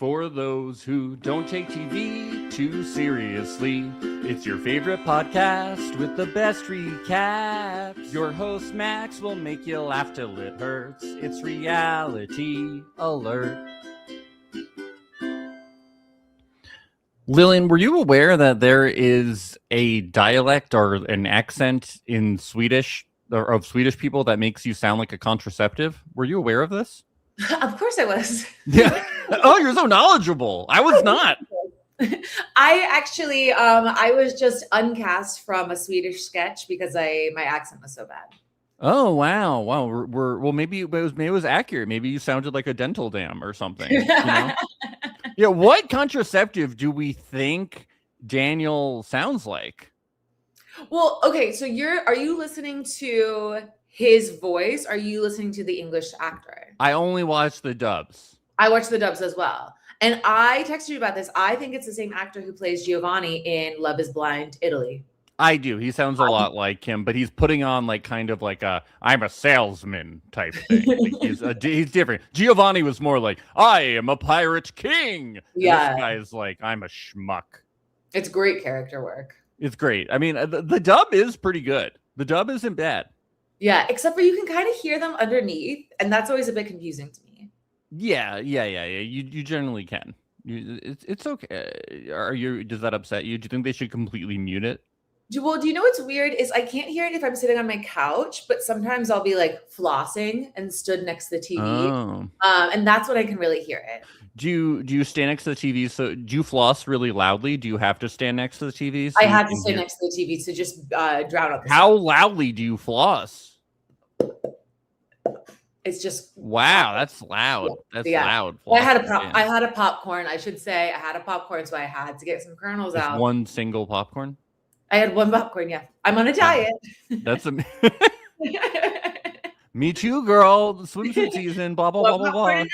For those who don't take TV too seriously, it's your favorite podcast with the best recaps. Your host Max will make you laugh till it hurts. It's Reality Alert. Lilian, were you aware that there is a dialect or an accent in Swedish or of Swedish people that makes you sound like a contraceptive? Were you aware of this? Of course I was. Yeah. Oh, you're so knowledgeable. I was not. I actually, I was just uncast from a Swedish sketch because my accent was so bad. Oh, wow. Well, maybe it was accurate. Maybe you sounded like a dental dam or something. You know? Yeah. What contraceptive do we think Daniel sounds like? Well, okay. So are you listening to his voice? Are you listening to the English actor? I only watch the dubs. I watch the dubs as well. And I texted you about this. I think it's the same actor who plays Giovanni in Love is Blind, Italy. I do. He sounds a lot like him, but he's putting on like kind of like I'm a salesman type thing. Like he's different. Giovanni was more like, I am a pirate king. Yeah. This guy's like, I'm a schmuck. It's great character work. It's great. I mean, the dub is pretty good. The dub isn't bad. Yeah, except for you can kind of hear them underneath, and that's always a bit confusing to me. Yeah. You generally can. It's okay. Does that upset you? Do you think they should completely mute it? Well, do you know what's weird is I can't hear it if I'm sitting on my couch, but sometimes I'll be like flossing and stood next to the TV. Oh. And that's when I can really hear it. Do you stand next to the TV? So do you floss really loudly? Do you have to stand next to the TV? So I have to stand next to the TV to just drown out the How sound. loudly do you floss? It's just wow, that's loud. That's loud. Well, I had a popcorn. I should say I had a popcorn, so I had to get some kernels out. One single popcorn. I had one popcorn. Yeah, I'm on a diet. That's me too, girl. The swimsuit season. Blah blah blah blah.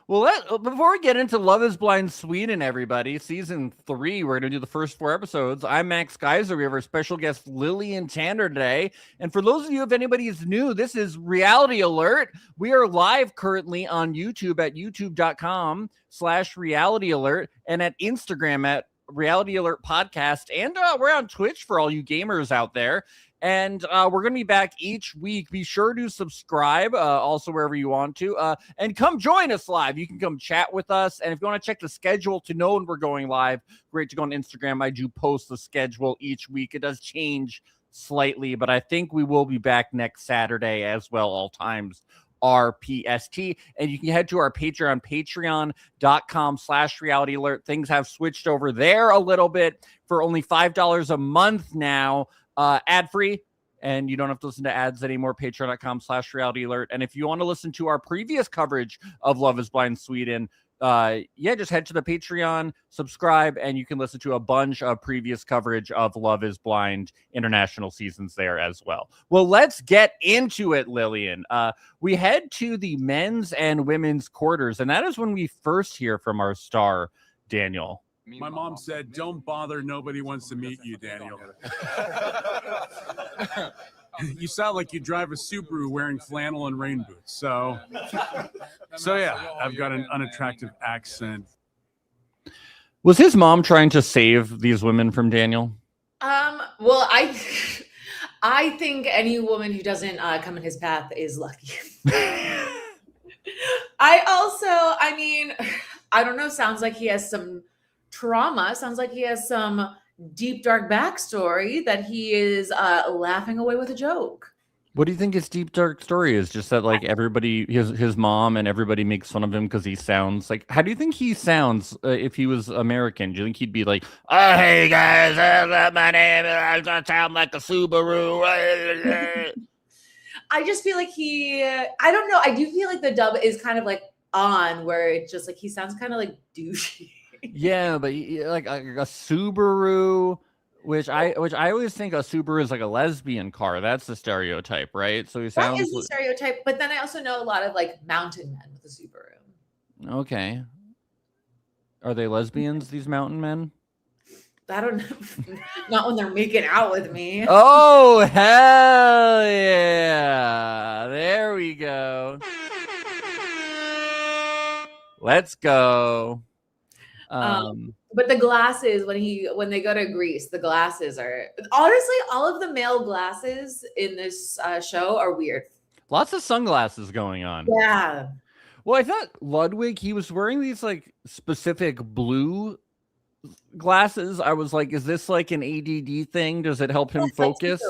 Well, before we get into Love is Blind Sweden, everybody, season 3, we're going to do the first 4 episodes. I'm Max Gieser. We have our special guest, Lilian Tanner, today. And for those of you, if anybody is new, this is Reality Alert. We are live currently on YouTube at youtube.com/Reality Alert and at Instagram at Reality Alert Podcast. And we're on Twitch for all you gamers out there. And we're going to be back each week. Be sure to subscribe also wherever you want to. And come join us live. You can come chat with us. And if you want to check the schedule to know when we're going live, great to go on Instagram. I do post the schedule each week. It does change slightly, but I think we will be back next Saturday as well. All times RPST. And you can head to our Patreon, patreon.com/Reality Alert. Things have switched over there a little bit for only $5 a month now. Ad-free, and you don't have to listen to ads anymore. Patreon.com/Reality Alert. And if you want to listen to our previous coverage of Love is Blind Sweden, just head to the Patreon, subscribe, and you can listen to a bunch of previous coverage of Love is Blind international seasons there as well. Well, let's get into it, Lilian. We head to the men's and women's quarters, and that is when we first hear from our star, Daniel. My mom said, don't bother. Nobody wants to meet you, Daniel. You sound like you drive a Subaru wearing flannel and rain boots. So yeah, I've got an unattractive accent. Was his mom trying to save these women from Daniel? Well, I think any woman who doesn't come in his path is lucky. I mean, I don't know. Sounds like he has some trauma. Sounds like he has some deep, dark backstory that he is laughing away with a joke. What do you think his deep, dark story is? Just that, like, everybody, his mom and everybody makes fun of him because he sounds like, how do you think he sounds if he was American? Do you think he'd be like, oh, hey guys, my name is, I sound like a Subaru. I just feel like I don't know. I do feel like the dub is kind of like on where it's just like, he sounds kind of like douchey. Yeah, but like a Subaru, which I always think a Subaru is like a lesbian car. That's the stereotype, right? So he sounds. That is the stereotype, but then I also know a lot of like mountain men with a Subaru. Okay, are they lesbians? These mountain men? I don't know. Not when they're making out with me. Oh hell yeah! There we go. Let's go. But the glasses when they go to Greece, the glasses are honestly all of the male glasses in this show are weird. Lots of sunglasses going on. Yeah. Well, I thought Ludwig, he was wearing these like specific blue glasses. I was like, is this like an ADD thing? Does it help him focus?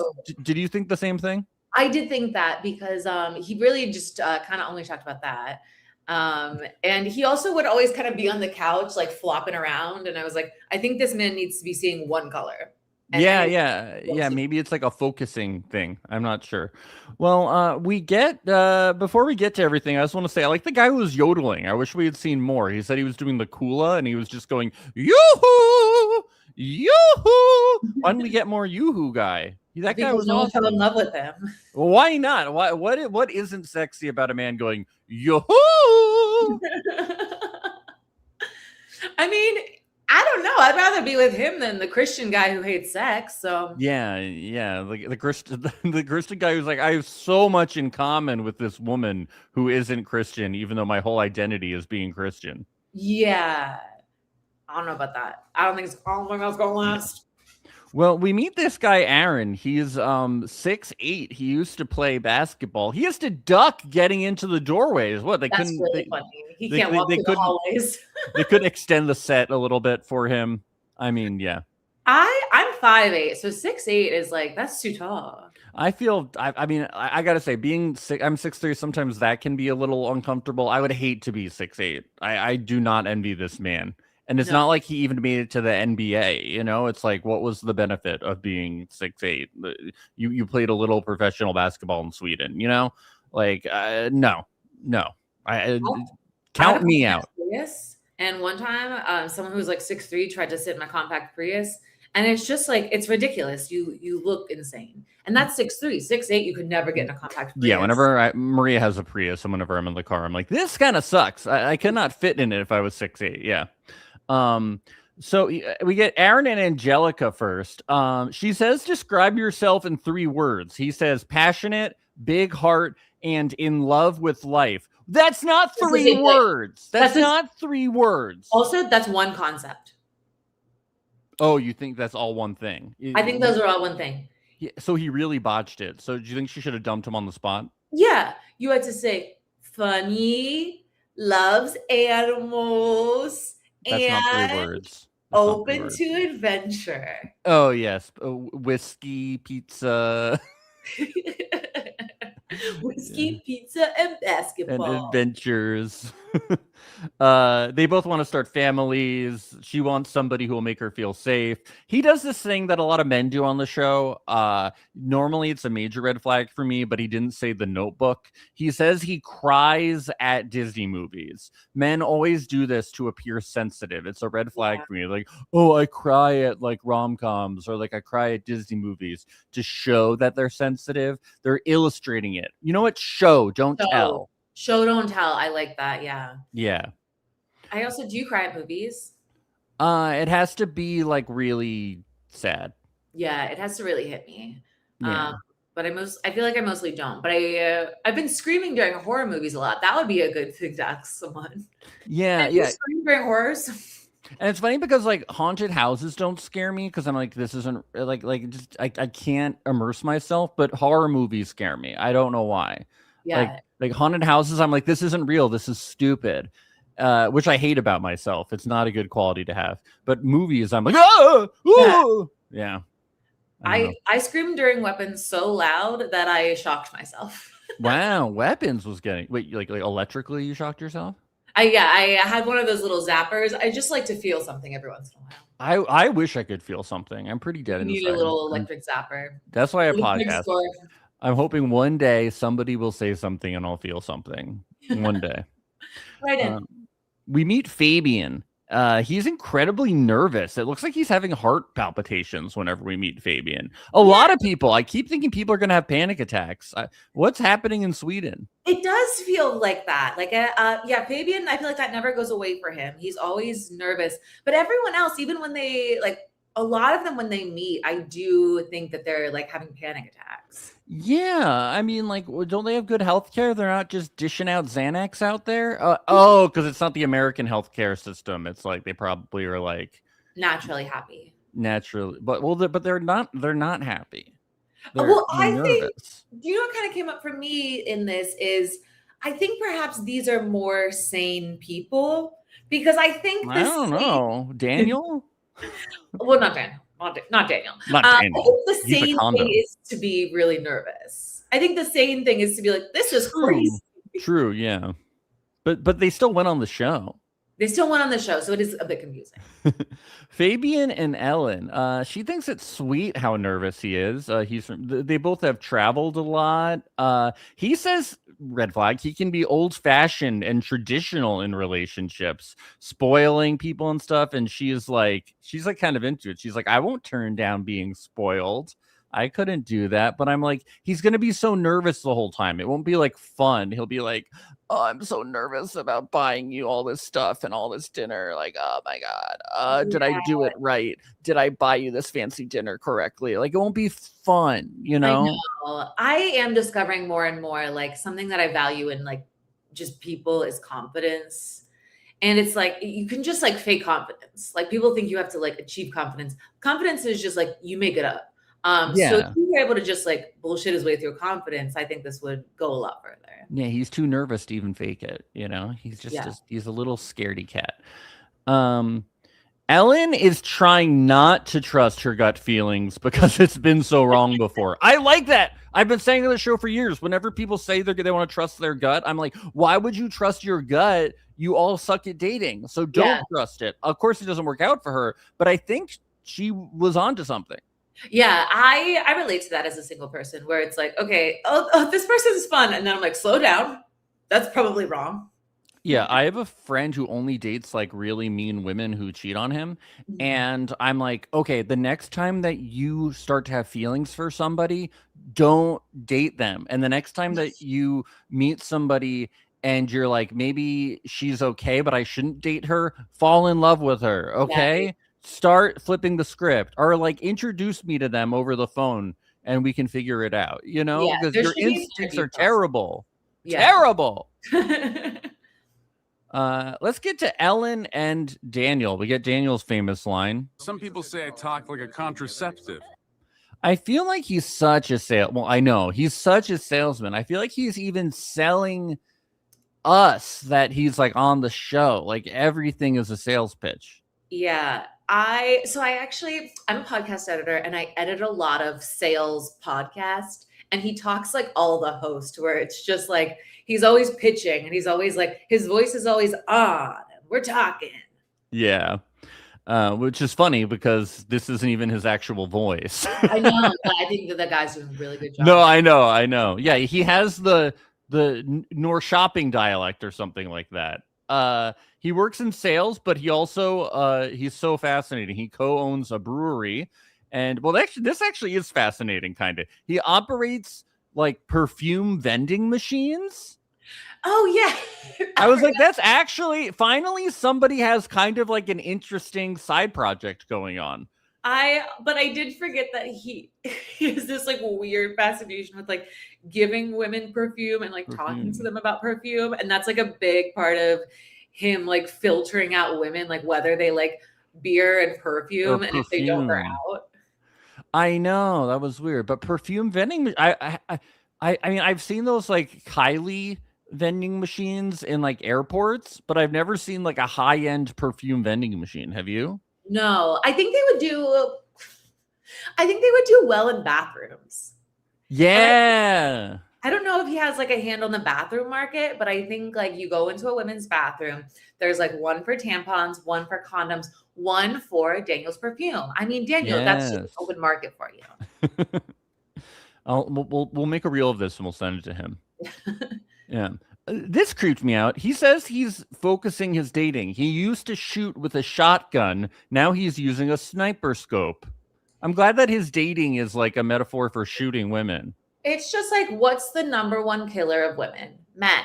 Did you think the same thing? I did think that because he really just kind of only talked about that. And he also would always kind of be on the couch, like flopping around. And I was like, I think this man needs to be seeing one color. And Yeah. Maybe it's like a focusing thing. I'm not sure. Well, before we get to everything, I just want to say I like the guy who was yodeling. I wish we had seen more. He said he was doing the Kula and he was just going yoo-hoo, yoo-hoo. Why didn't we get more yoo-hoo guy? That guy was awesome. Fell in love with him. Well, why not? What isn't sexy about a man going yoo-hoo? I mean, I don't know. I'd rather be with him than the Christian guy who hates sex. So yeah. The Christian guy who's like, I have so much in common with this woman who isn't Christian, even though my whole identity is being Christian. Yeah, I don't know about that. I don't think that's going to last. Well, we meet this guy, Aaron. He's 6'8". He used to play basketball. He has to duck getting into the doorways. That's really funny. He can't walk through the hallways. They could extend the set a little bit for him. I mean, yeah. I'm 5'8", so 6'8" is like, that's too tall. I gotta say, being I'm 6'3", sometimes that can be a little uncomfortable. I would hate to be 6'8". I do not envy this man. And it's not like he even made it to the NBA, you know? It's like, what was the benefit of being 6'8"? You played a little professional basketball in Sweden, you know? Like, no. Count me out. Prius, and one time, someone who was like 6'3" tried to sit in my compact Prius, and it's just like, it's ridiculous. You look insane. And that's 6'3". 6'8", you could never get in a compact Prius. Yeah, whenever Maria has a Prius, and whenever I'm in the car, I'm like, this kind of sucks. I could not fit in it if I was 6'8". Yeah. So we get Aaron and Angelica first. She says, describe yourself in 3 words. He says, passionate, big heart, and in love with life. That's not 3 words. That's not 3 words. Also, that's one concept. Oh, you think that's all one thing? I think those are all one thing. Yeah, so he really botched it. So do you think she should have dumped him on the spot? Yeah. You had to say, funny, loves animals, that's and not 3 words. Open to adventure. Oh, yes. Whiskey, pizza. Whiskey, pizza, and basketball. And adventures. They both want to start families. She wants somebody who will make her feel safe. He does this thing that a lot of men do on the show. Normally it's a major red flag for me, but he didn't say The Notebook. He says he cries at Disney movies. Men always do this to appear sensitive. It's a red flag for me. Like, oh, I cry at like rom-coms, or like I cry at Disney movies to show that they're sensitive. They're illustrating it. You know what? Show, don't tell. Show, don't tell. I like that. Yeah. Yeah. I also do cry at movies. It has to be like really sad. Yeah, it has to really hit me. Yeah. But I feel like I mostly don't. But I've been screaming during horror movies a lot. That would be a good thing to ask someone. Yeah, yeah. Scream during horrors. And it's funny because like haunted houses don't scare me because I'm like, this isn't I can't immerse myself, but horror movies scare me. I don't know why. Yeah. Like haunted houses, I'm like, this isn't real. This is stupid. Which I hate about myself. It's not a good quality to have. But movies, I'm like, oh, yeah. I screamed during Weapons so loud that I shocked myself. Wow, Weapons was getting like electrically you shocked yourself? I had one of those little zappers. I just like to feel something every once in a while. I wish I could feel something. I'm pretty dead inside. You need a little electric zapper. That's why I podcast. I'm hoping one day somebody will say something and I'll feel something. One day. Right in. We meet Fabian. He's incredibly nervous. It looks like he's having heart palpitations whenever we meet Fabian. A lot of people. I keep thinking people are going to have panic attacks. What's happening in Sweden? It does feel like that. Like, Fabian, I feel like that never goes away for him. He's always nervous. But everyone else, even when they, like, a lot of them, when they meet, I do think that they're like having panic attacks. Yeah, I mean, like, don't they have good health care? They're not just dishing out Xanax out there. Oh, because it's not the American healthcare system. It's like they probably are like Naturally happy. naturally, but they're not. They're not happy. They're, Well, they're I think, nervous. you know what kind of came up for me in this is I think perhaps these are more sane people because I think I don't know, Daniel. well, not Daniel. Not Daniel. Not I Daniel. think the He's a sane condom. thing is to be really nervous. I think the sane thing is to be like, this is crazy. True, yeah. But they still went on the show. They still went on the show, so it is a bit confusing. Fabian and Ellen. She thinks it's sweet how nervous he is. They both have traveled a lot. He says, red flag, he can be old-fashioned and traditional in relationships, spoiling people and stuff. And she's like kind of into it. She's like, I won't turn down being spoiled. I couldn't do that. But I'm like, he's gonna be so nervous the whole time. It won't be like fun. He'll be like, oh, I'm so nervous about buying you all this stuff and all this dinner. Like, oh my God, did I do it right? Did I buy you this fancy dinner correctly? Like, it won't be fun, you know? I know. I am discovering more and more like something that I value in like just people is confidence. And it's like you can just like fake confidence. Like people think you have to like achieve confidence. Confidence is just like you make it up. So if you were able to just like bullshit his way through confidence, I think this would go a lot further. Yeah, he's too nervous to even fake it. You know, he's just he's a little scaredy cat. Ellen is trying not to trust her gut feelings because it's been so wrong before. I like that. I've been saying on the show for years, whenever people say they want to trust their gut, I'm like, why would you trust your gut? You all suck at dating. So don't trust it. Of course, it doesn't work out for her, but I think she was onto something. Yeah, I relate to that as a single person where it's like, okay, oh, this person is fun. And then I'm like, slow down. That's probably wrong. Yeah, I have a friend who only dates like really mean women who cheat on him. And I'm like, okay, the next time that you start to have feelings for somebody, don't date them. And the next time that you meet somebody and you're like, maybe she's okay, but I shouldn't date her, fall in love with her. Okay. Yeah. Start flipping the script or like introduce me to them over the phone and we can figure it out, you know, because your instincts are terrible. Terrible. Let's get to Ellen and Daniel. We get Daniel's famous line. Some people say I talk like a contraceptive. I feel like he's such a I know he's such a salesman. I feel like he's even selling us that he's like on the show. Like everything is a sales pitch. Yeah. I'm a podcast editor and I edit a lot of sales podcasts and he talks like all the hosts where it's just like, he's always pitching and he's always like, his voice is always on and we're talking. Yeah. Which is funny because this isn't even his actual voice. I know, but I think that the guy's doing a really good job. No, I know. Yeah. He has the Shopping dialect or something like that. He works in sales, but he also he's so fascinating. He co-owns a brewery, and this actually is fascinating. Kind of, he operates like perfume vending machines. Oh yeah, I was like, that's actually finally somebody has kind of like an interesting side project going on. But I did forget that he has this like weird fascination with like giving women perfume and like talking to them about perfume. And that's like a big part of him like filtering out women, like whether they like beer and perfume and if they don't, they're out. I know that was weird, but perfume vending, I mean, I've seen those like Kylie vending machines in like airports, but I've never seen like a high-end perfume vending machine. Have you? No, I think they would do well in bathrooms. Yeah. I don't know if he has like a hand on the bathroom market, but I think like you go into a women's bathroom, there's like one for tampons, one for condoms, one for Daniel's perfume. I mean, Daniel, that's just an open market for you. We'll make a reel of this and we'll send it to him. Yeah. This creeped me out. He says he's focusing his dating. He used to shoot with a shotgun. Now he's using a sniper scope. I'm glad that his dating is like a metaphor for shooting women. It's just like, what's the number one killer of women? Men.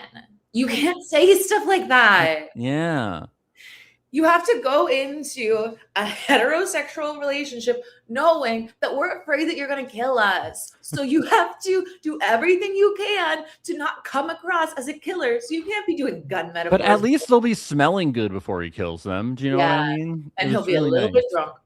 You can't say stuff like that. Yeah. You have to go into a heterosexual relationship knowing that we're afraid that you're going to kill us. So you have to do everything you can to not come across as a killer. So you can't be doing gun metaphors. But at least they'll be smelling good before he kills them. Do you know what I Yeah, mean? and It he'll was be a really little nice. bit drunk.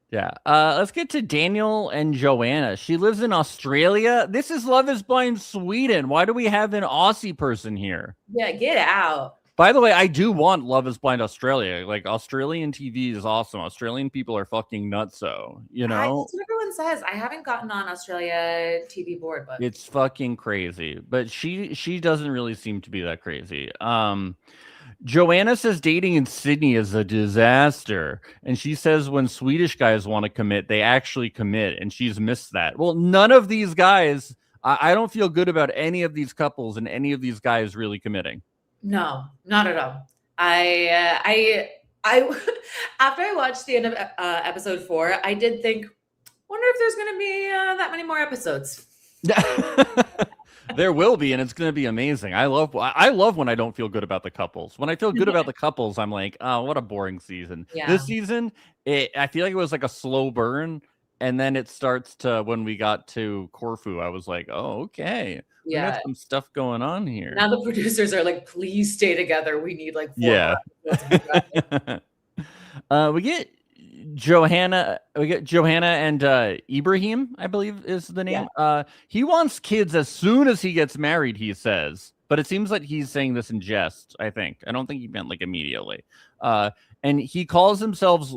Yeah. Let's get to Daniel and Joanna. She lives in Australia. This is Love is Blind Sweden. Why do we have an Aussie person here? Yeah, get out. By the way, I do want Love is Blind Australia. Like, Australian TV is awesome. Australian people are fucking nutso, you know? That's what everyone says. I haven't gotten on Australia TV board, but It's fucking crazy. But she doesn't really seem to be that crazy. Joanna says dating in Sydney is a disaster. And she says when Swedish guys want to commit, they actually commit. And she's missed that. Well, none of these guys, I don't feel good about any of these couples and any of these guys really committing. no, not at all. I after I watched the end of episode 4, I did think, wonder if there's going to be that many more episodes. There will be, and it's going to be amazing. I love when I don't feel good about the couples. When I feel good about the couples, I'm like, oh, what a boring season. Yeah. This season, I feel like it was like a slow burn, and then it starts to, when we got to Corfu, I was like, oh, okay. We got some stuff going on here. Now the producers are like, please stay together. We need like 4 Yeah. We get Johanna and Ibrahim, I believe is the name. Yeah. He wants kids as soon as he gets married, he says. But it seems like he's saying this in jest, I think. I don't think he meant like immediately. And he calls himself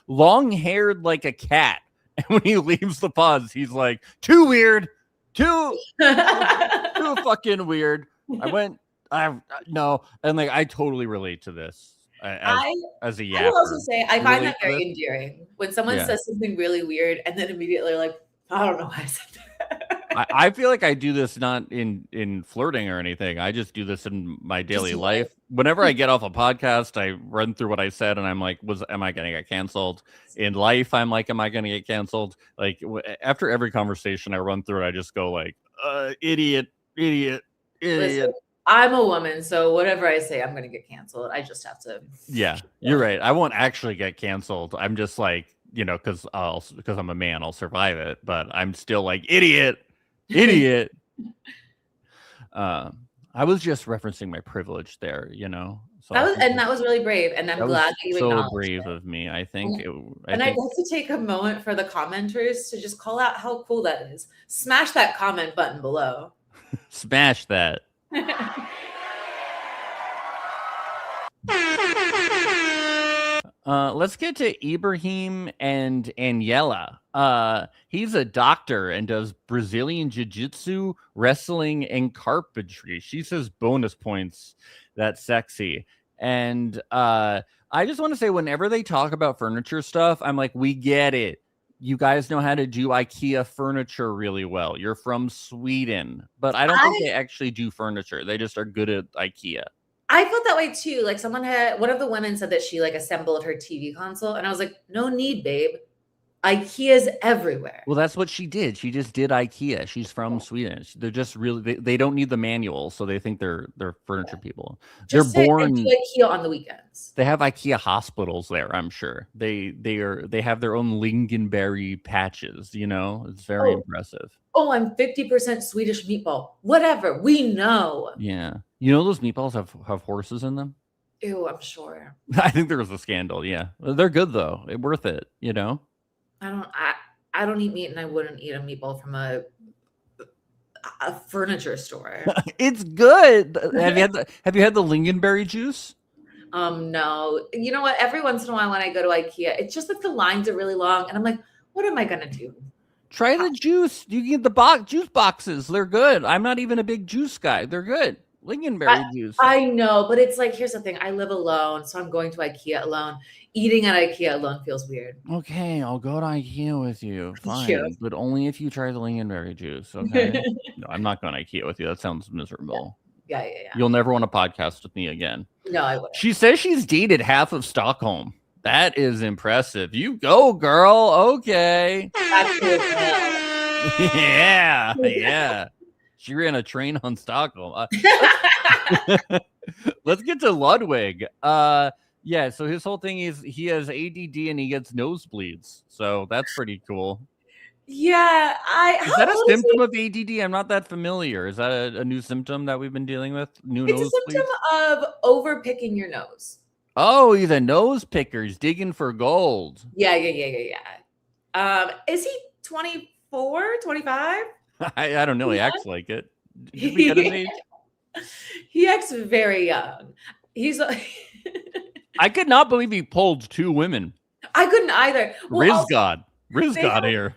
long-haired like a cat. And when he leaves the pods, he's like, too weird. Too fucking weird. No, and like I totally relate to this as a yapper. I will also say I find that very endearing when someone says something really weird and then immediately like, I don't know why I said that. I feel like I do this not in flirting or anything. I just do this in my daily life. Whenever I get off a podcast, I run through what I said and I'm like, am I going to get canceled? In life, I'm like, am I going to get canceled? Like after every conversation I run through it, I just go like, idiot. Listen, I'm a woman, so whatever I say, I'm going to get canceled. I just have to. Yeah, you're right. I won't actually get canceled. I'm just like, because I'm a man, I'll survive it. But I'm still like, idiot. I was just referencing my privilege there, So that was really brave, and I'm glad that you acknowledged so brave it. of me. I think. I'd like to take a moment for the commenters to just call out how cool that is. Smash that comment button below. Smash that. Let's get to Ibrahim and Aniela. He's a doctor and does Brazilian jiu-jitsu, wrestling, and carpentry. She says bonus points. That's sexy. And I just want to say, whenever they talk about furniture stuff, I'm like, we get it. You guys know how to do IKEA furniture really well. You're from Sweden, but I don't think they actually do furniture. They just are good at IKEA. I felt that way too. Like one of the women said that she like assembled her TV console, and I was like, no need, babe. IKEA's everywhere. Well, that's what she did. She just did IKEA. She's from Sweden. They're just really they don't need the manual, so they think they're furniture people. Just they're born do IKEA on the weekends. They have IKEA hospitals there, I'm sure. They have their own lingonberry patches, It's very impressive. Oh, I'm 50% Swedish meatball. Whatever. We know. Yeah. Those meatballs have horses in them? Ew, I'm sure. I think there was a scandal, yeah. They're good though. It's worth it, I don't eat meat, and I wouldn't eat a meatball from a furniture store. It's good. Have you had the lingonberry juice? No. You know what? Every once in a while when I go to IKEA, it's just that the lines are really long, and I'm like, what am I gonna do? Try the juice. You can get the juice boxes. They're good. I'm not even a big juice guy. They're good. Lingonberry juice. I know, but it's like, here's the thing. I live alone, so I'm going to IKEA alone. Eating at IKEA alone feels weird. Okay, I'll go to IKEA with you. Fine, but only if you try the lingonberry juice, okay? No, I'm not going to IKEA with you. That sounds miserable. Yeah. You'll never want to podcast with me again. No, I wouldn't. She says she's dated half of Stockholm. That is impressive. You go, girl. Okay. Yeah. She ran a train on Stockholm. Let's get to Ludwig. Yeah, so his whole thing is he has ADD and he gets nosebleeds. So that's pretty cool. Yeah, Is that a symptom of ADD? I'm not that familiar. Is that a new symptom that we've been dealing with? New It's a nosebleeds? symptom of over picking your nose. Oh, he's a nose picker. He's digging for gold. Yeah. Is he 24, 25? I don't know. He Yeah. acts like it. Did we get his age? He acts very young. He's I could not believe he pulled 2 women. I couldn't either. Riz God here.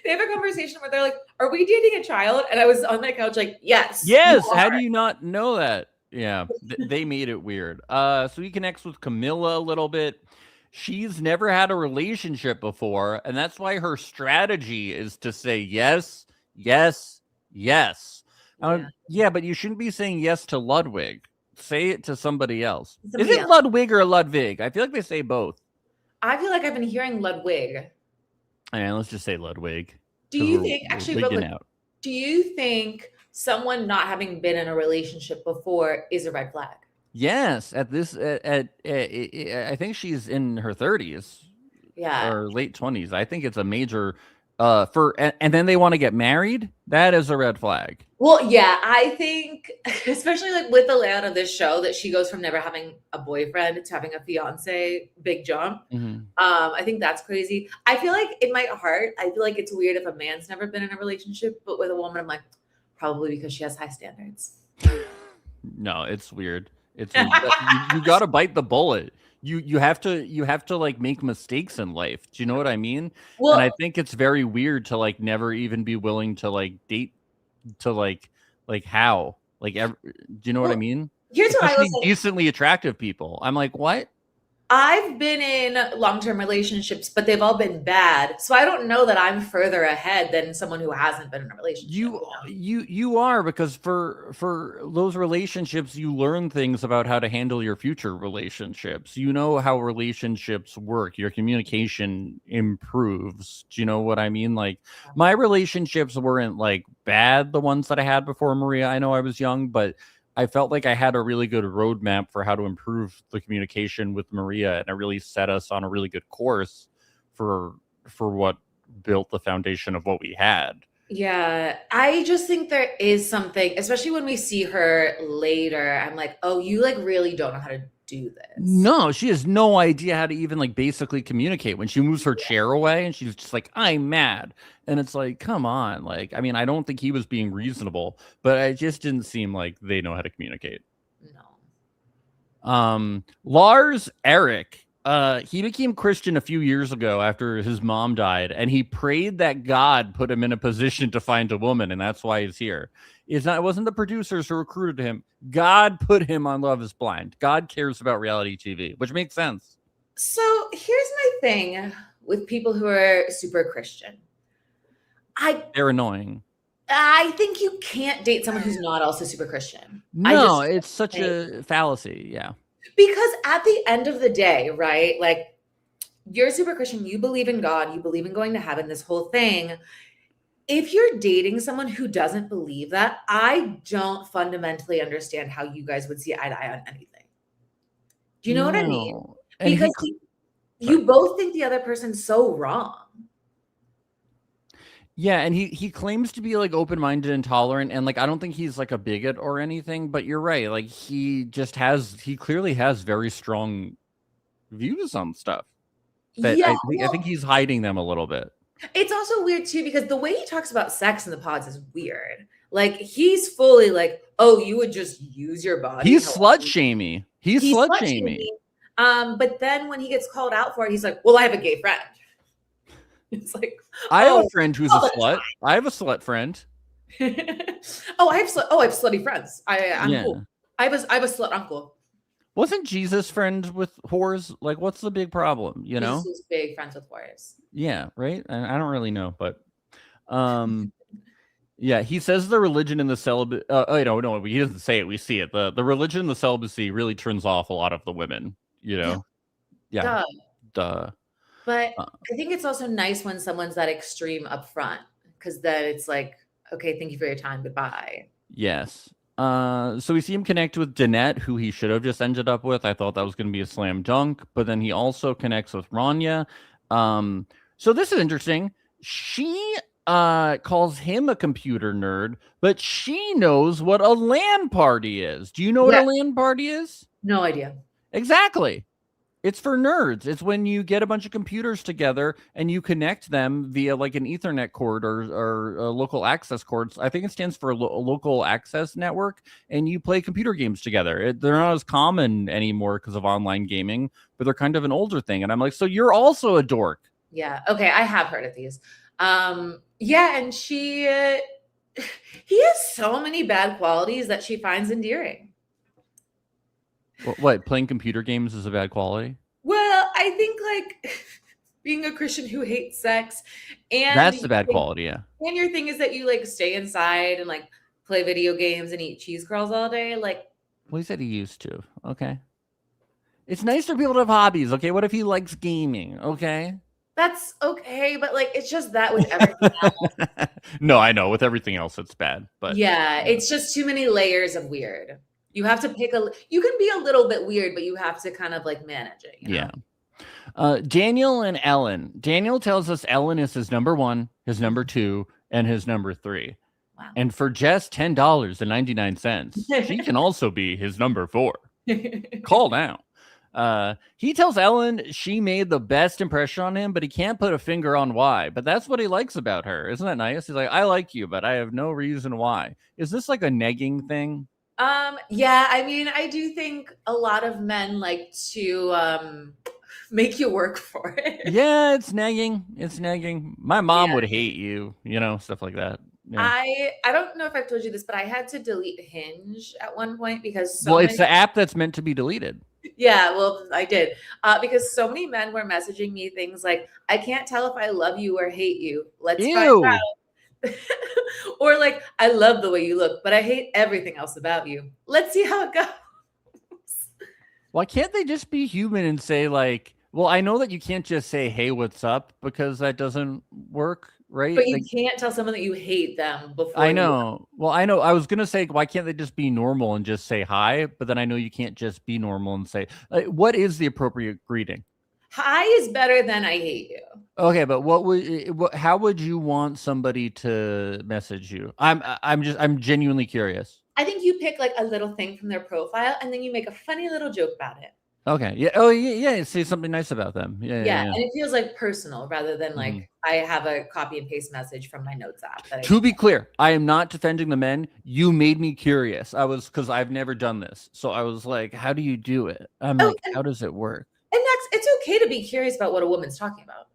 They have a conversation where they're like, "Are we dating a child?" And I was on that couch like, "Yes." Yes. How do you not know that? Yeah, they made it weird. So he connects with Camilla a little bit. She's never had a relationship before, and that's why her strategy is to say yes, yes, yes. Yeah, but you shouldn't be saying yes to Ludwig. Say it to somebody else. Is it Ludwig or Ludwig? I feel like they say both. I feel like I've been hearing Ludwig. And let's just say Ludwig. Do you think actually? Do you think someone not having been in a relationship before is a red flag? Yes, I think she's in her 30s. Yeah. Or late 20s. I think it's a major and then they want to get married. That is a red flag. Well, yeah, I think especially like with the layout of this show that she goes from never having a boyfriend to having a fiance, big jump. I think that's crazy. I feel like in my heart, I feel like it's weird if a man's never been in a relationship, but with a woman, I'm like, probably because she has high standards. No, it's weird. It's weird. you got to bite the bullet. You have to like make mistakes in life. Do you know what I mean? Well, and I think it's very weird to like never even be willing to like date to like how like do you know what I mean? Here's what I was saying. Decently attractive people. I'm like, what? I've been in long-term relationships, but they've all been bad. So I don't know that I'm further ahead than someone who hasn't been in a relationship. You are, because for those relationships, you learn things about how to handle your future relationships. You know how relationships work. Your communication improves. Do you know what I mean? Like my relationships weren't like bad, the ones that I had before Maria. I know I was young, but I felt like I had a really good roadmap for how to improve the communication with Maria, and it really set us on a really good course for what built the foundation of what we had. Yeah, I just think there is something, especially when we see her later, I'm like, oh, you like really don't know how to do this. No, she has no idea how to even like basically communicate. When she moves her chair away and she's just like, I'm mad. And it's like, come on. Like, I mean, I don't think he was being reasonable, but it just didn't seem like they know how to communicate. No. Lars Eric, he became Christian a few years ago after his mom died, and he prayed that God put him in a position to find a woman, and that's why he's here. It wasn't the producers who recruited him. God put him on Love is Blind. God cares about reality TV, which makes sense. So here's my thing with people who are super Christian. They're annoying. I think you can't date someone who's not also super Christian. No, it's such a fallacy. Yeah. Because at the end of the day, right? Like you're super Christian, you believe in God, you believe in going to heaven, this whole thing. If you're dating someone who doesn't believe that, I don't fundamentally understand how you guys would see eye to eye on anything. Do you know what I mean? Because you both think the other person's so wrong. Yeah, and he claims to be like open-minded and tolerant, and like I don't think he's like a bigot or anything, but you're right. Like he clearly has very strong views on stuff. That I think he's hiding them a little bit. It's also weird too, because the way he talks about sex in the pods is weird. Like he's fully like, oh, you would just use your body. He's slut-shamey. He's slut-shamey. But then when he gets called out for it, he's like, well, I have a gay friend. It's like, I have a friend who's a slut. I have a slut friend. I have slutty friends. I'm cool. I have a slut uncle. Wasn't Jesus friends with whores? Like, what's the big problem? You know, Jesus was big friends with whores. Yeah, right. I don't really know, but yeah, he says the religion and the celibate. No, he doesn't say it. We see it. The religion and the celibacy really turns off a lot of the women. You know, yeah. Duh. But I think it's also nice when someone's that extreme up front, because then it's like, okay, thank you for your time. Goodbye. Yes. So we see him connect with Danette, who he should have just ended up with. I thought that was going to be a slam dunk, but then he also connects with Rania. So this is interesting. She calls him a computer nerd, but she knows what a LAN party is. Do you know what a LAN party is? No idea. Exactly. It's for nerds. It's when you get a bunch of computers together and you connect them via like an Ethernet cord or local access cords. I think it stands for local access network, and you play computer games together. They're not as common anymore because of online gaming, but they're kind of an older thing. And I'm like, so you're also a dork. Yeah. Okay. I have heard of these. Yeah. And he has so many bad qualities that she finds endearing. What, playing computer games is a bad quality? Well, I think like being a Christian who hates sex, and that's the bad quality, yeah. And your thing is that you like stay inside and like play video games and eat cheese curls all day. Like, well, he said he used to. Okay. It's nice for people to have hobbies. Okay. What if he likes gaming? Okay. That's okay, but like it's just that with everything else. No, I know. With everything else, it's bad. But yeah, it's just too many layers of weird. You have to pick you can be a little bit weird, but you have to kind of like manage it. You know? Yeah. Daniel and Ellen. Daniel tells us Ellen is his number 1, his number 2, and his number 3. Wow. And for just $10.99, she can also be his number 4. Call now. He tells Ellen she made the best impression on him, but he can't put a finger on why. But that's what he likes about her. Isn't that nice? He's like, I like you, but I have no reason why. Is this like a negging thing? Yeah, I mean, I do think a lot of men like to make you work for it. Yeah, it's nagging. It's nagging. My mom would hate you, stuff like that. Yeah. I don't know if I've told you this, but I had to delete Hinge at one point because it's the app that's meant to be deleted. Yeah, well, I did. Because so many men were messaging me things like, I can't tell if I love you or hate you. Let's find out. Or like, I love the way you look, but I hate everything else about you. Let's see how it goes. Why can't they just be human and say like, well, I know that you can't just say, hey, what's up? Because that doesn't work, right? But you can't tell someone that you hate them before. I know. Well, I know. I was going to say, why can't they just be normal and just say hi? But then I know you can't just be normal and say, what is the appropriate greeting? Hi is better than I hate you. Okay, but how would you want somebody to message you? I'm genuinely curious. I think you pick like a little thing from their profile and then you make a funny little joke about it. Okay. Yeah. Oh, yeah. Say something nice about them. Yeah. And it feels like personal rather than like I have a copy and paste message from my notes app. To be clear, I am not defending the men. You made me curious. Because I've never done this. So I was like, how do you do it? I'm like, how does it work? And it's okay to be curious about what a woman's talking about.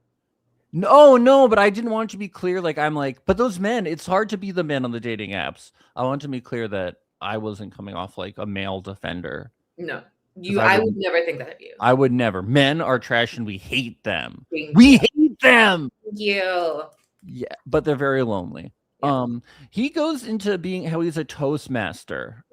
No, but I didn't want to be clear. Like, I'm like, but those men, it's hard to be the men on the dating apps. I want to be clear that I wasn't coming off like a male defender. No, I would never think that of you. I would never. Men are trash and we hate them. We hate them. Thank you. Yeah, but they're very lonely. Yeah. He goes into being how he's a Toastmaster.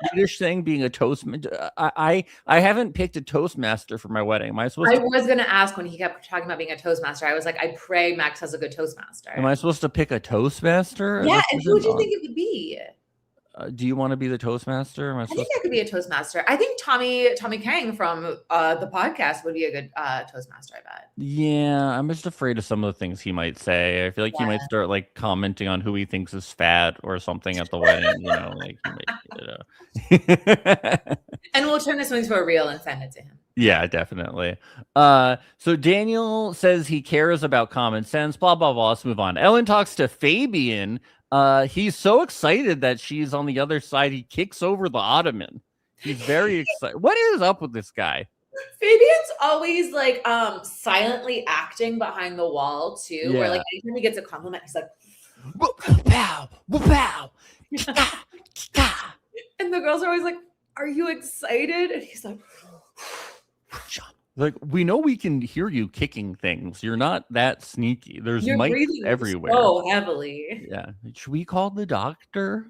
Swedish thing, being a Toastmaster. I haven't picked a Toastmaster for my wedding. Am I supposed? I was going to ask when he kept talking about being a Toastmaster. I was like, I pray Max has a good Toastmaster. Am I supposed to pick a Toastmaster? Yeah, and who would you think it would be? Do you want to be the Toastmaster? I think I could be a Toastmaster. I think Tommy Kang from the podcast would be a good Toastmaster, I bet. Yeah, I'm just afraid of some of the things he might say. I feel like he might start like commenting on who he thinks is fat or something at the wedding. Like he might, And we'll turn this one into a reel and send it to him. Yeah, definitely. So Daniel says he cares about common sense. Blah blah blah. Let's move on. Ellen talks to Fabian. He's so excited that she's on the other side. He kicks over the ottoman. He's very excited. What is up with this guy? Fabian's always like silently acting behind the wall too. Where like anytime he gets a compliment, he's like, "Pow, pow." And the girls are always like, "Are you excited?" And he's like, we know we can hear you kicking things. You're not that sneaky. There's mics everywhere. So heavily. Yeah. Should we call the doctor?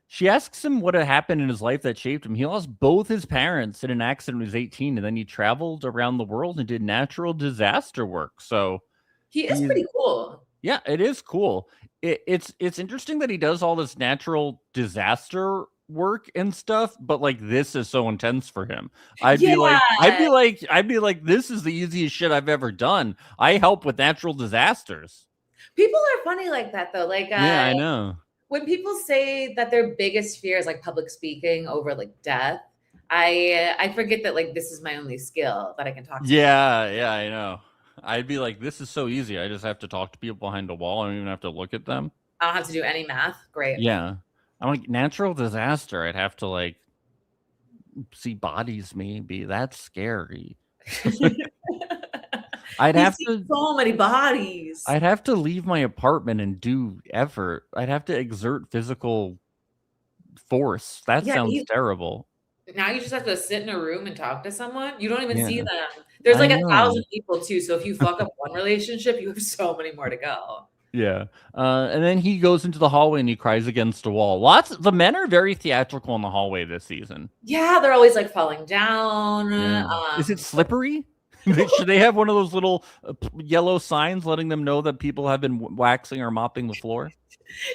She asks him what had happened in his life that shaped him. He lost both his parents in an accident when he was 18, and then he traveled around the world and did natural disaster work. So he is pretty cool. Yeah, it is cool. it's interesting that he does all this natural disaster work and stuff, but like this is so intense for him. I'd be like, this is the easiest shit I've ever done. I help with natural disasters. People are funny like that though. Like, yeah, I know. When people say that their biggest fear is like public speaking over like death, I forget that like this is my only skill that I can talk to. Yeah, I know. I'd be like, this is so easy. I just have to talk to people behind a wall. I don't even have to look at them. I don't have to do any math. Great. Yeah. I'm like, natural disaster. I'd have to like see bodies maybe. That's scary. I'd have to so many bodies. I'd have to leave my apartment and do effort. I'd have to exert physical force. That sounds terrible. Now you just have to sit in a room and talk to someone. You don't even see them. There's like 1,000 people too. So if you fuck up one relationship, you have so many more to go. Yeah. And then he goes into the hallway and he cries against a wall. The men are very theatrical in the hallway this season. Yeah, they're always like falling down. Yeah. Is it slippery? Should they have one of those little yellow signs letting them know that people have been waxing or mopping the floor?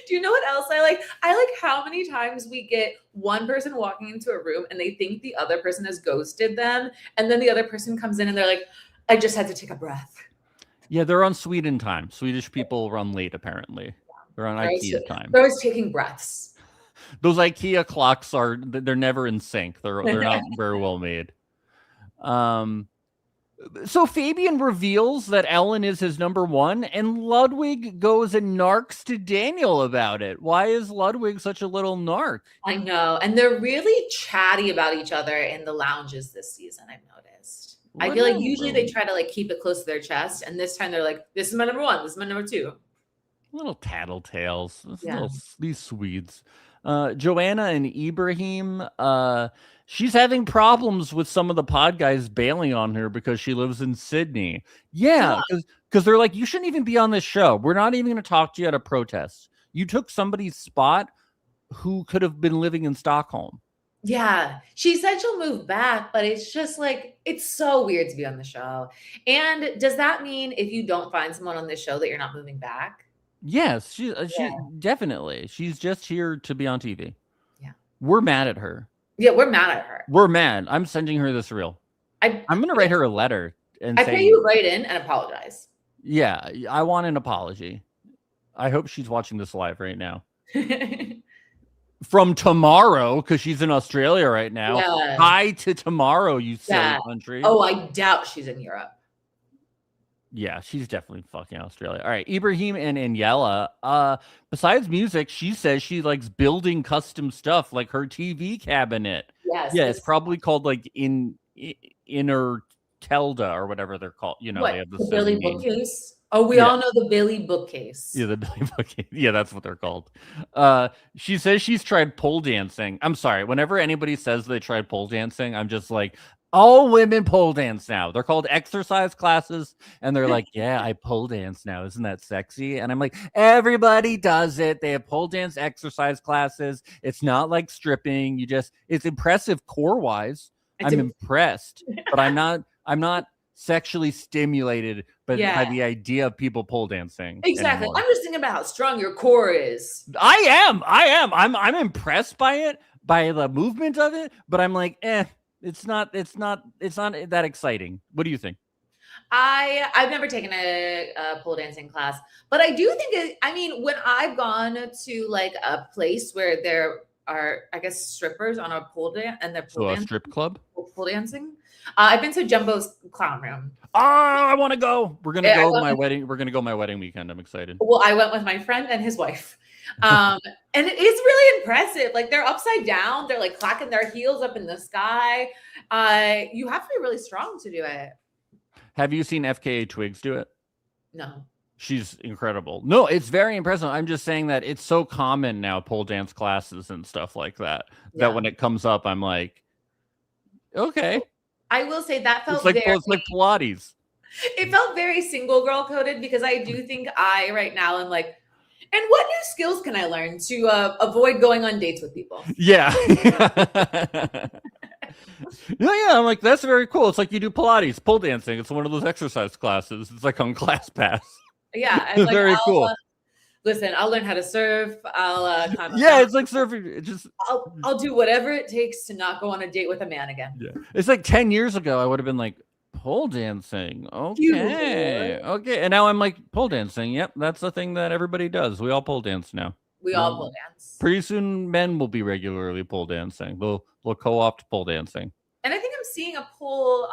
Do you know what else I like? I like how many times we get one person walking into a room and they think the other person has ghosted them. And then the other person comes in and they're like, I just had to take a breath. Yeah, they're on Sweden time. Swedish people run late, apparently. They're on IKEA time. They're always taking breaths. Those IKEA clocks they're never in sync. They're not very well made. So Fabian reveals that Ellen is his number one, and Ludwig goes and narcs to Daniel about it. Why is Ludwig such a little narc? I know. And they're really chatty about each other in the lounges this season, I've noticed. I feel like usually they try to like keep it close to their chest, and this time they're like, this is my number one, this is my number two. Little tattletales. These Swedes. Joanna and Ibrahim, she's having problems with some of the pod guys bailing on her because she lives in Sydney. Yeah, because they're like, you shouldn't even be on this show. We're not even going to talk to you at a protest. You took somebody's spot who could have been living in Stockholm. Yeah, she said she'll move back, but it's just like, it's so weird to be on the show. And does that mean if you don't find someone on this show that you're not moving back? Yes, she definitely. She's just here to be on TV. Yeah. We're mad at her. Yeah, we're mad at her. We're mad. I'm sending her this reel. I'm going to write her a letter and say, you write in and apologize. Yeah, I want an apology. I hope she's watching this live right now. From tomorrow, because she's in Australia right now. Yeah. Hi to tomorrow, you silly country. Oh, I doubt she's in Europe. Yeah, she's definitely fucking Australia. All right, Ibrahim and Aniela. Besides music, she says she likes building custom stuff, like her TV cabinet. Yes. Yeah, it's probably called like Inner Telda or whatever they're called. You know, what, they have the Billy bookcase. Oh, we all know the Billy bookcase. Yeah, the Billy bookcase. Yeah, that's what they're called. She says she's tried pole dancing. I'm sorry. Whenever anybody says they tried pole dancing, I'm just like, all women pole dance now. They're called exercise classes. And they're like, yeah, I pole dance now. Isn't that sexy? And I'm like, everybody does it. They have pole dance exercise classes. It's not like stripping. It's impressive core wise. I'm impressed, but I'm not sexually stimulated by the idea of people pole dancing. Exactly. Anymore. I'm just thinking about how strong your core is. I am. I'm impressed by it, by the movement of it, but I'm like, it's not that exciting. What do you think? I've never taken a pole dancing class, but I do think when I've gone to like a place where there are, I guess, strippers on a pole dance and they're pole dancing, a strip club, pole dancing. I've been to Jumbo's Clown Room. Oh, I want to go. We're gonna go to my wedding. We're gonna go my wedding weekend. I'm excited. Well, I went with my friend and his wife, and it is really impressive. Like they're upside down. They're like clacking their heels up in the sky. You have to be really strong to do it. Have you seen FKA Twigs do it? No. She's incredible. No, it's very impressive. I'm just saying that it's so common now, pole dance classes and stuff like that, that when it comes up, I'm like, okay. I will say that felt it's like Pilates. It felt very single girl coded because I do think I right now am like, and what new skills can I learn to avoid going on dates with people? Yeah. Yeah, I'm like, that's very cool. It's like you do Pilates, pole dancing. It's one of those exercise classes. It's like on ClassPass. Yeah. It's very cool. Listen, I'll learn how to surf. I'll climb a Yeah, mountain. it's like surfing. It just I'll do whatever it takes to not go on a date with a man again. yeah. It's like 10 years ago, I would have been like, pole dancing. Okay. Okay. And now I'm like, pole dancing. Yep. That's the thing that everybody does. We all pole dance now. We all pole dance. Pretty soon men will be regularly pole dancing. They'll co-opt pole dancing. And I think I'm seeing a pole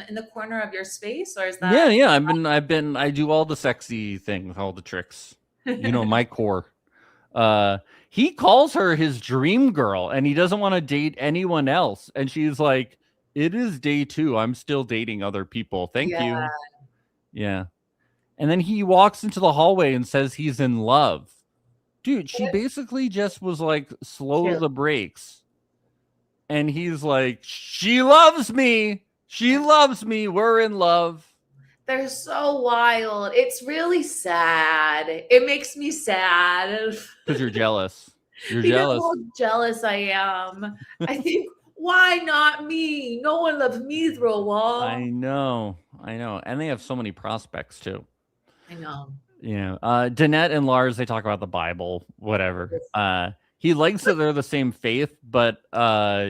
in the corner of your space, or is that? Yeah. I do all the sexy things, all the tricks. You know, my core. He calls her his dream girl and he doesn't want to date anyone else. And she's like, it is day 2. I'm still dating other people. Thank you. Yeah. And then he walks into the hallway and says he's in love. Dude, she basically just was like, slow the brakes. And he's like, she loves me. She loves me. We're in love. They're so wild. It's really sad. It makes me sad. Because you're jealous. You're Because jealous. how jealous I am. I think, why not me? No one loves me through a wall. I know. And they have so many prospects too. I know. Yeah. Danette and Lars, they talk about the Bible, whatever. He likes that they're the same faith, but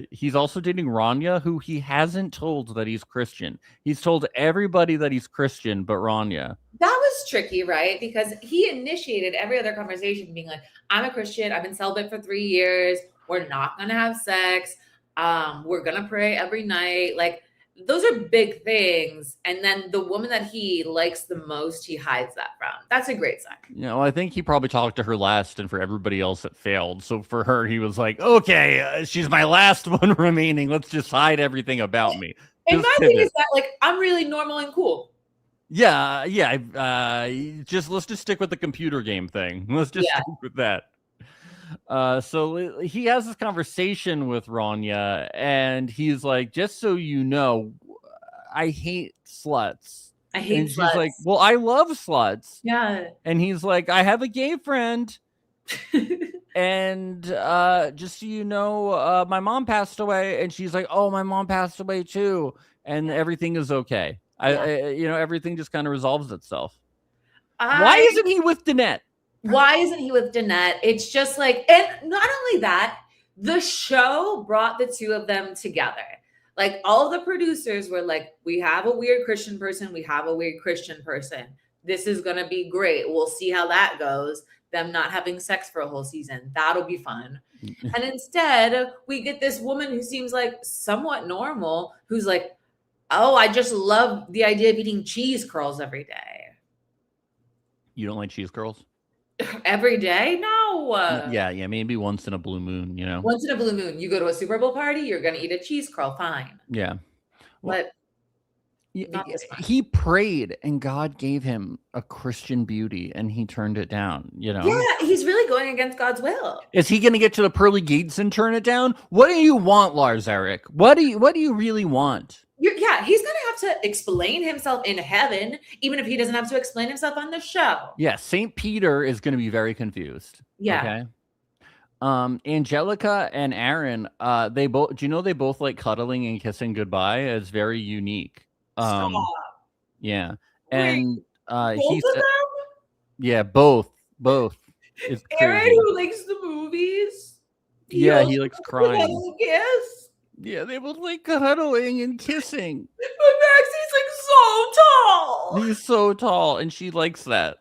he's also dating Rania, who he hasn't told that he's Christian. He's told everybody that he's Christian, but Rania. That was tricky, right? Because he initiated every other conversation being like, I'm a Christian. I've been celibate for 3 years. We're not going to have sex. We're going to pray every night. Like, those are big things. And then the woman that he likes the most, he hides that from. That's a great sign. You know, I think he probably talked to her last, and for everybody else, it failed. So for her, he was like, okay, she's my last one remaining. Let's just hide everything about me. And my thing is that, like, I'm really normal and cool. Yeah. Let's just stick with the computer game thing. Let's just stick with that. So he has this conversation with Rania, and he's like, just so you know, I hate sluts. I hate and sluts. She's like, well, I love sluts. Yeah. And he's like, I have a gay friend. And just so you know, my mom passed away. And she's like, oh, my mom passed away too. And everything is okay. Everything just kind of resolves itself. Why isn't he with Danette? Why isn't he with Danette? It's just like, and not only that, the show brought the two of them together. Like, all of the producers were like, we have a weird Christian person. We have a weird Christian person. This is going to be great. We'll see how that goes. Them not having sex for a whole season. That'll be fun. And instead, we get this woman who seems like somewhat normal, who's like, oh, I just love the idea of eating cheese curls every day. You don't like cheese curls? Every day? No. Yeah, maybe once in a blue moon, you know. Once in a blue moon, you go to a Super Bowl party, you're going to eat a cheese curl, fine. Yeah. But he prayed and God gave him a Christian beauty and he turned it down, you know. Yeah, he's really going against God's will. Is he going to get to the pearly gates and turn it down? What do you want, Lars Eric? What do you really want? He's going to have to explain himself in heaven, even if he doesn't have to explain himself on the show. Yeah, St. Peter is going to be very confused. Yeah. Okay. Angelica and Aaron, they both like cuddling and kissing goodbye. It's very unique. Stop. Yeah. And both he of said, them? yeah, both. It's Aaron, crazy. who likes the movies. He likes crying. Kiss. Yeah, they both like cuddling and kissing. But Maxie's like so tall. He's so tall, and she likes that.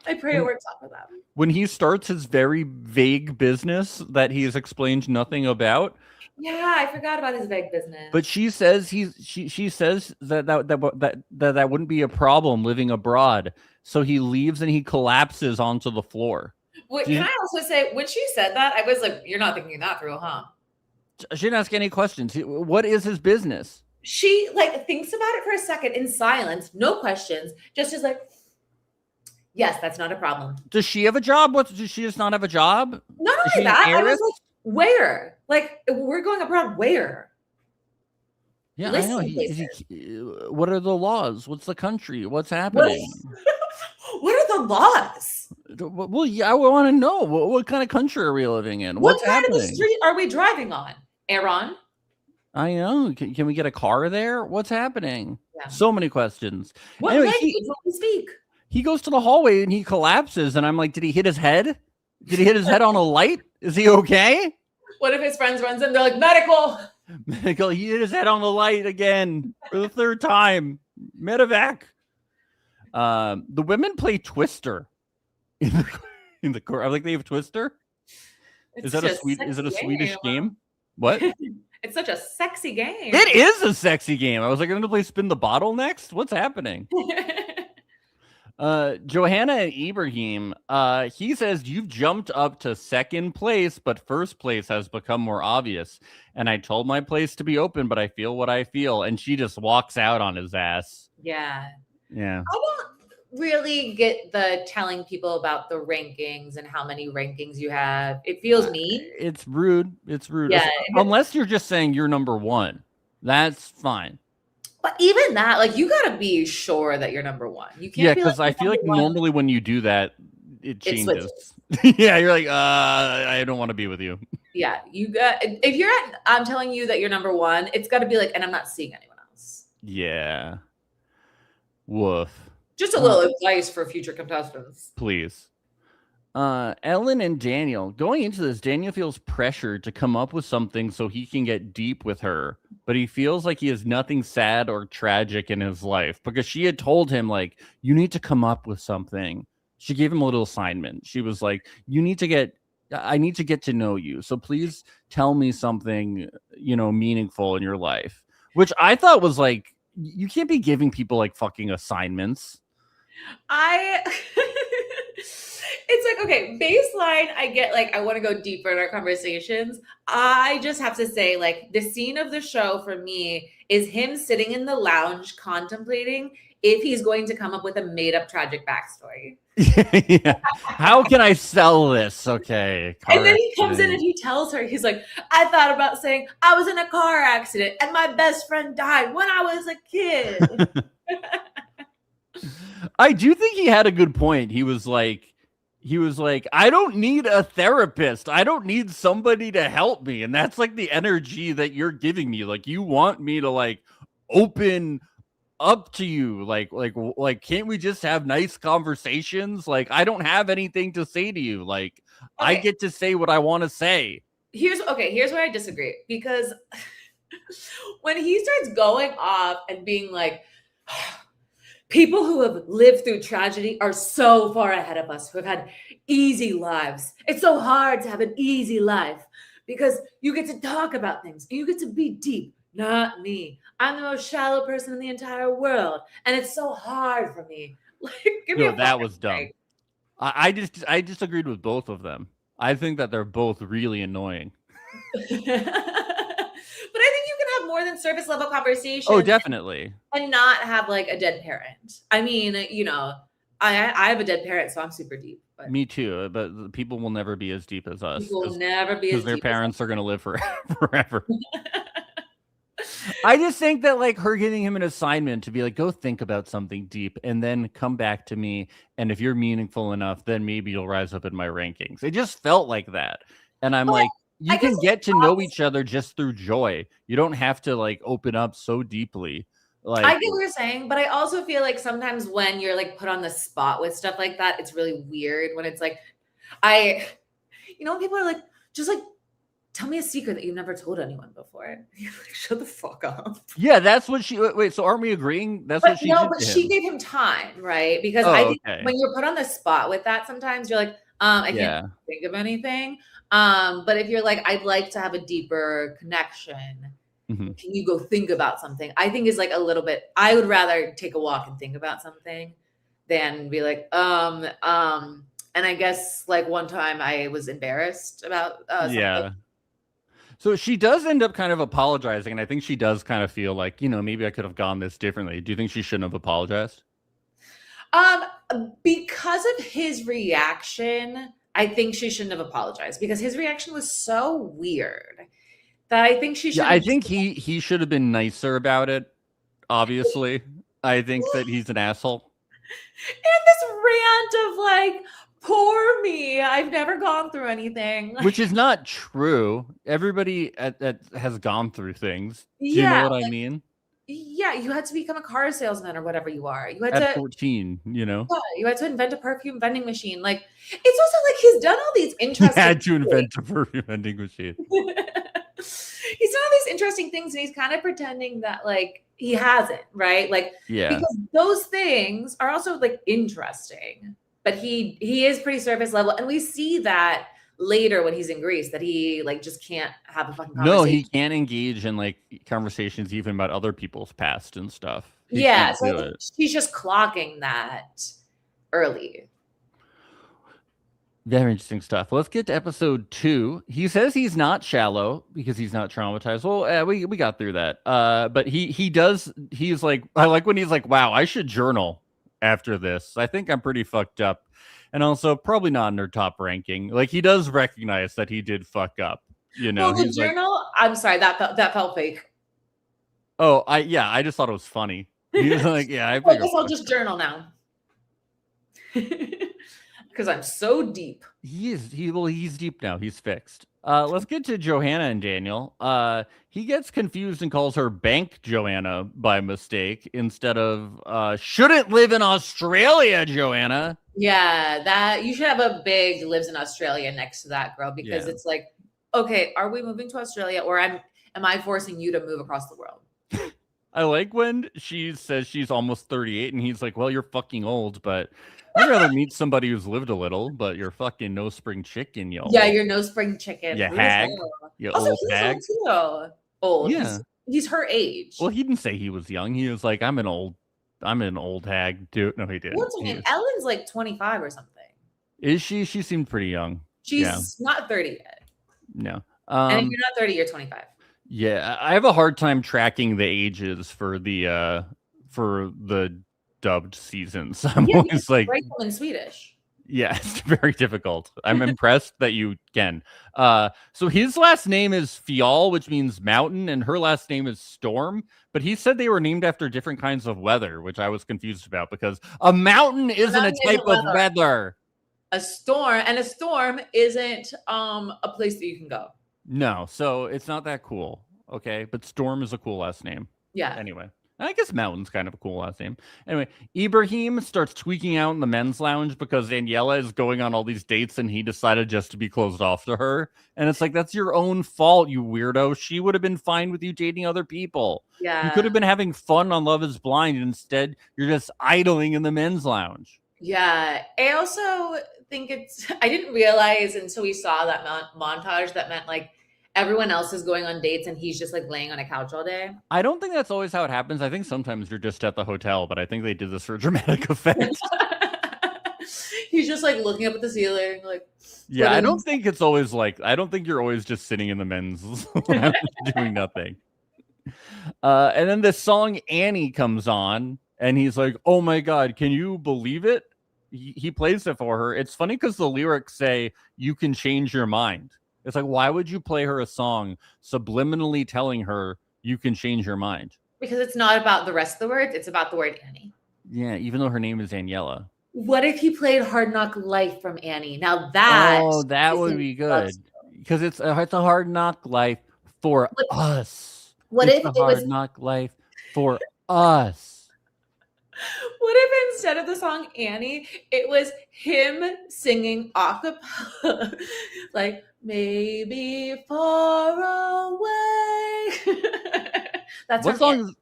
I pray it works out for them. When he starts his very vague business that he has explained nothing about. Yeah, I forgot about his vague business. But she says she says that wouldn't be a problem living abroad. So he leaves and he collapses onto the floor. Wait, can I also say, when she said that, I was like, you're not thinking that through, huh? She didn't ask any questions. What is his business? She like thinks about it for a second in silence, no questions, just is like, yes, that's not a problem. Does she have a job? Does she just not have a job? Not only that, I was like, where? Like, we're going abroad, where? Yeah, I know. What are the laws? What's the country? What's happening? What are the laws? Well, yeah, I want to know. What kind of country are we living in? What side of the street are we driving on? Aaron? I know. Can we get a car there? What's happening? Yeah. So many questions. What anyway, language will we speak? he goes to the hallway and he collapses, and I'm like, did he hit his head? Did he hit his head on a light? Is he okay? What if his friends runs in? They're like, medical. Medical. He hit his head on the light again for the third time. Medevac. The women play Twister in the court. I like they have Twister. Is it a Swedish game? What? It's such a sexy game. It is a sexy game. I was like, I'm gonna play Spin the Bottle next. What's happening? Johanna and Ibrahim, he says you've jumped up to second place, but first place has become more obvious. And I told my place to be open, but I feel what I feel. And she just walks out on his ass. Yeah. Yeah. I don't really get the telling people about the rankings and how many rankings you have. It feels mean. It's rude. It's rude. Yeah. Unless you're just saying you're number one. That's fine. But even that, like, you gotta be sure that you're number one. You can't. Yeah, because I feel like normally when you do that, it changes. Yeah, you're like, I don't want to be with you. Yeah, you got. If you're at, I'm telling you that you're number one. It's got to be like, and I'm not seeing anyone else. Yeah. Woof. Just a little advice for future contestants, please. Ellen and Daniel, going into this, Daniel feels pressured to come up with something so he can get deep with her, but he feels like he has nothing sad or tragic in his life because she had told him, like, you need to come up with something. She gave him a little assignment. She was like, I need to get to know you. So please tell me something, meaningful in your life, which I thought was like, you can't be giving people like fucking assignments. It's like, okay, baseline, I get like, I want to go deeper in our conversations. I just have to say, like, the scene of the show for me is him sitting in the lounge contemplating if he's going to come up with a made-up tragic backstory. Yeah. How can I sell this? Okay. And then he comes in and he tells her, he's like, I thought about saying I was in a car accident and my best friend died when I was a kid. I do think he had a good point. He was like, I don't need a therapist. I don't need somebody to help me. And that's like the energy that you're giving me. Like, you want me to like open up to you. Like, can't we just have nice conversations? Like, I don't have anything to say to you. Like, okay. I get to say what I want to say. Here's where I disagree. Because when he starts going off and being like, people who have lived through tragedy are so far ahead of us who have had easy lives. It's so hard to have an easy life because you get to talk about things and you get to be deep. Not me. I'm the most shallow person in the entire world. And it's so hard for me. Like, give me a that was dumb. I disagreed with both of them. I think that they're both really annoying. But I think you can have more than surface level conversations. Oh, definitely. And not have like a dead parent. I mean, I have a dead parent, so I'm super deep. But me too. But people will never be as deep as us. People will never be as deep. Because their parents are going to live forever. I just think that like her giving him an assignment to be like, go think about something deep and then come back to me. And if you're meaningful enough, then maybe you'll rise up in my rankings. It just felt like that. And I'm like, you can get to know each other just through joy. You don't have to like open up so deeply. Like, I get what you're saying, but I also feel like sometimes when you're like put on the spot with stuff like that, it's really weird when it's like, when people are like, just like, tell me a secret that you've never told anyone before. You're like, shut the fuck up. Yeah, that's what she. Wait, so aren't we agreeing? That's what she. No, but she gave him time, right? Because I think when you're put on the spot with that, sometimes you're like, I can't think of anything. But if you're like, I'd like to have a deeper connection. Mm-hmm. Can you go think about something? I think is like a little bit. I would rather take a walk and think about something than be like, And I guess like one time I was embarrassed about something. Yeah. So she does end up kind of apologizing, and I think she does kind of feel like, maybe I could have gone this differently. Do you think she shouldn't have apologized? Because of his reaction, I think she shouldn't have apologized because his reaction was so weird that I think she should. Yeah, I think he should have been nicer about it. Obviously, I think that he's an asshole. And this rant of like, poor me, I've never gone through anything. Which is not true. Everybody has gone through things. Do you know what I mean? Yeah, you had to become a car salesman or whatever you are. You had At to 14, you know. Yeah, you had to invent a perfume vending machine. Like, it's also like he's done all these He interesting had to things. invent a perfume vending machine. He's done all these interesting things, and he's kind of pretending that like he hasn't, right? Like, Yeah. because those things are also like interesting, but he is pretty surface level, and we see that later when he's in Greece that he like just can't have a fucking No, conversation. he can't engage in like conversations even about other people's past and stuff. He Yeah, can't so I do think it. she's just clocking that early. Very interesting stuff. Let's get to episode 2. He says he's not shallow because he's not traumatized. Well, we got through that. But he does. He's like, I like when he's like, wow, I should journal after this. I think I'm pretty fucked up, and also probably not in her top ranking. Like he does recognize that he did fuck up. You know, Well, the he's like, journal. I'm sorry, that felt fake. oh, I just thought it was funny. He was like, yeah, I I figured. guess I'll just journal now. Because I'm so deep. He's deep now. He's fixed. Let's get to Johanna and Daniel. He gets confused and calls her Bank Joanna by mistake instead of shouldn't live in Australia, Joanna. Yeah, that you should have a big lives in Australia next to that girl because Yeah. it's like, okay, are we moving to Australia or am I forcing you to move across the world? I like when she says she's almost 38 and he's like, well, you're fucking old, but I'd rather meet somebody who's lived a little, but you're fucking no spring chicken, yo. Yeah, you're no spring chicken. You Rude as hag. hell. You Also, old he's hag. old too. Old. Yeah. He's her age. Well, he didn't say he was young. He was like, I'm an old hag, dude. No, he didn't. What's her name? Ellen's like 25 or something. Is she? She seemed pretty young. She's not 30 yet. No. And if you're not 30, you're 25. Yeah, I have a hard time tracking the ages for the dubbed seasons. I'm always like, write them in Swedish. yeah, it's very difficult. I'm impressed that you can. So his last name is Fial, which means mountain, and her last name is Storm. But he said they were named after different kinds of weather, which I was confused about because a mountain isn't a type of weather. A storm isn't a place that you can go. No, so it's not that cool. Okay, but Storm is a cool last name. Yeah. Anyway, I guess Mountain's kind of a cool last name. Anyway, Ibrahim starts tweaking out in the men's lounge because Daniela is going on all these dates and he decided just to be closed off to her. And it's like, that's your own fault, you weirdo. She would have been fine with you dating other people. Yeah. You could have been having fun on Love is Blind. And instead, you're just idling in the men's lounge. Yeah. I also think I didn't realize until we saw that montage that meant like everyone else is going on dates and he's just like laying on a couch all day. I don't think that's always how it happens. I think sometimes you're just at the hotel, but I think they did this for dramatic effect. He's just like looking up at the ceiling, like. Yeah, I don't think it's always like. I don't think you're always just sitting in the men's lounge doing nothing. And then this song Annie comes on, and he's like, "Oh my god, can you believe it?" He plays it for her. It's funny because the lyrics say you can change your mind. It's like, why would you play her a song subliminally telling her you can change your mind? Because it's not about the rest of the words. It's about the word Annie. Yeah, even though her name is Daniela. What if he played Hard Knock Life from Annie? Now that would be good. Because it's a hard knock life for us. What it's if a it hard was knock life for us? What if instead of the song Annie, it was him singing a cappella, like maybe far away? That's what song?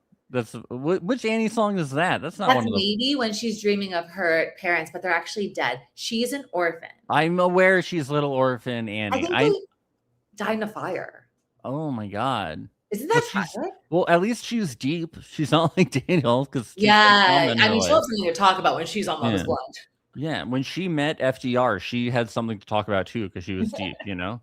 Which Annie song is that? That's not That's one of the. maybe when she's dreaming of her parents, but they're actually dead. She's an orphan. I'm aware she's little orphan Annie. I think they died in a fire. Oh my god. Isn't that tragic? Well, at least she's deep. She's not like Daniel, because yeah, I mean, she'll have something to talk about when she's on Love is Blind. Yeah, when she met FDR, she had something to talk about too because she was deep. You know.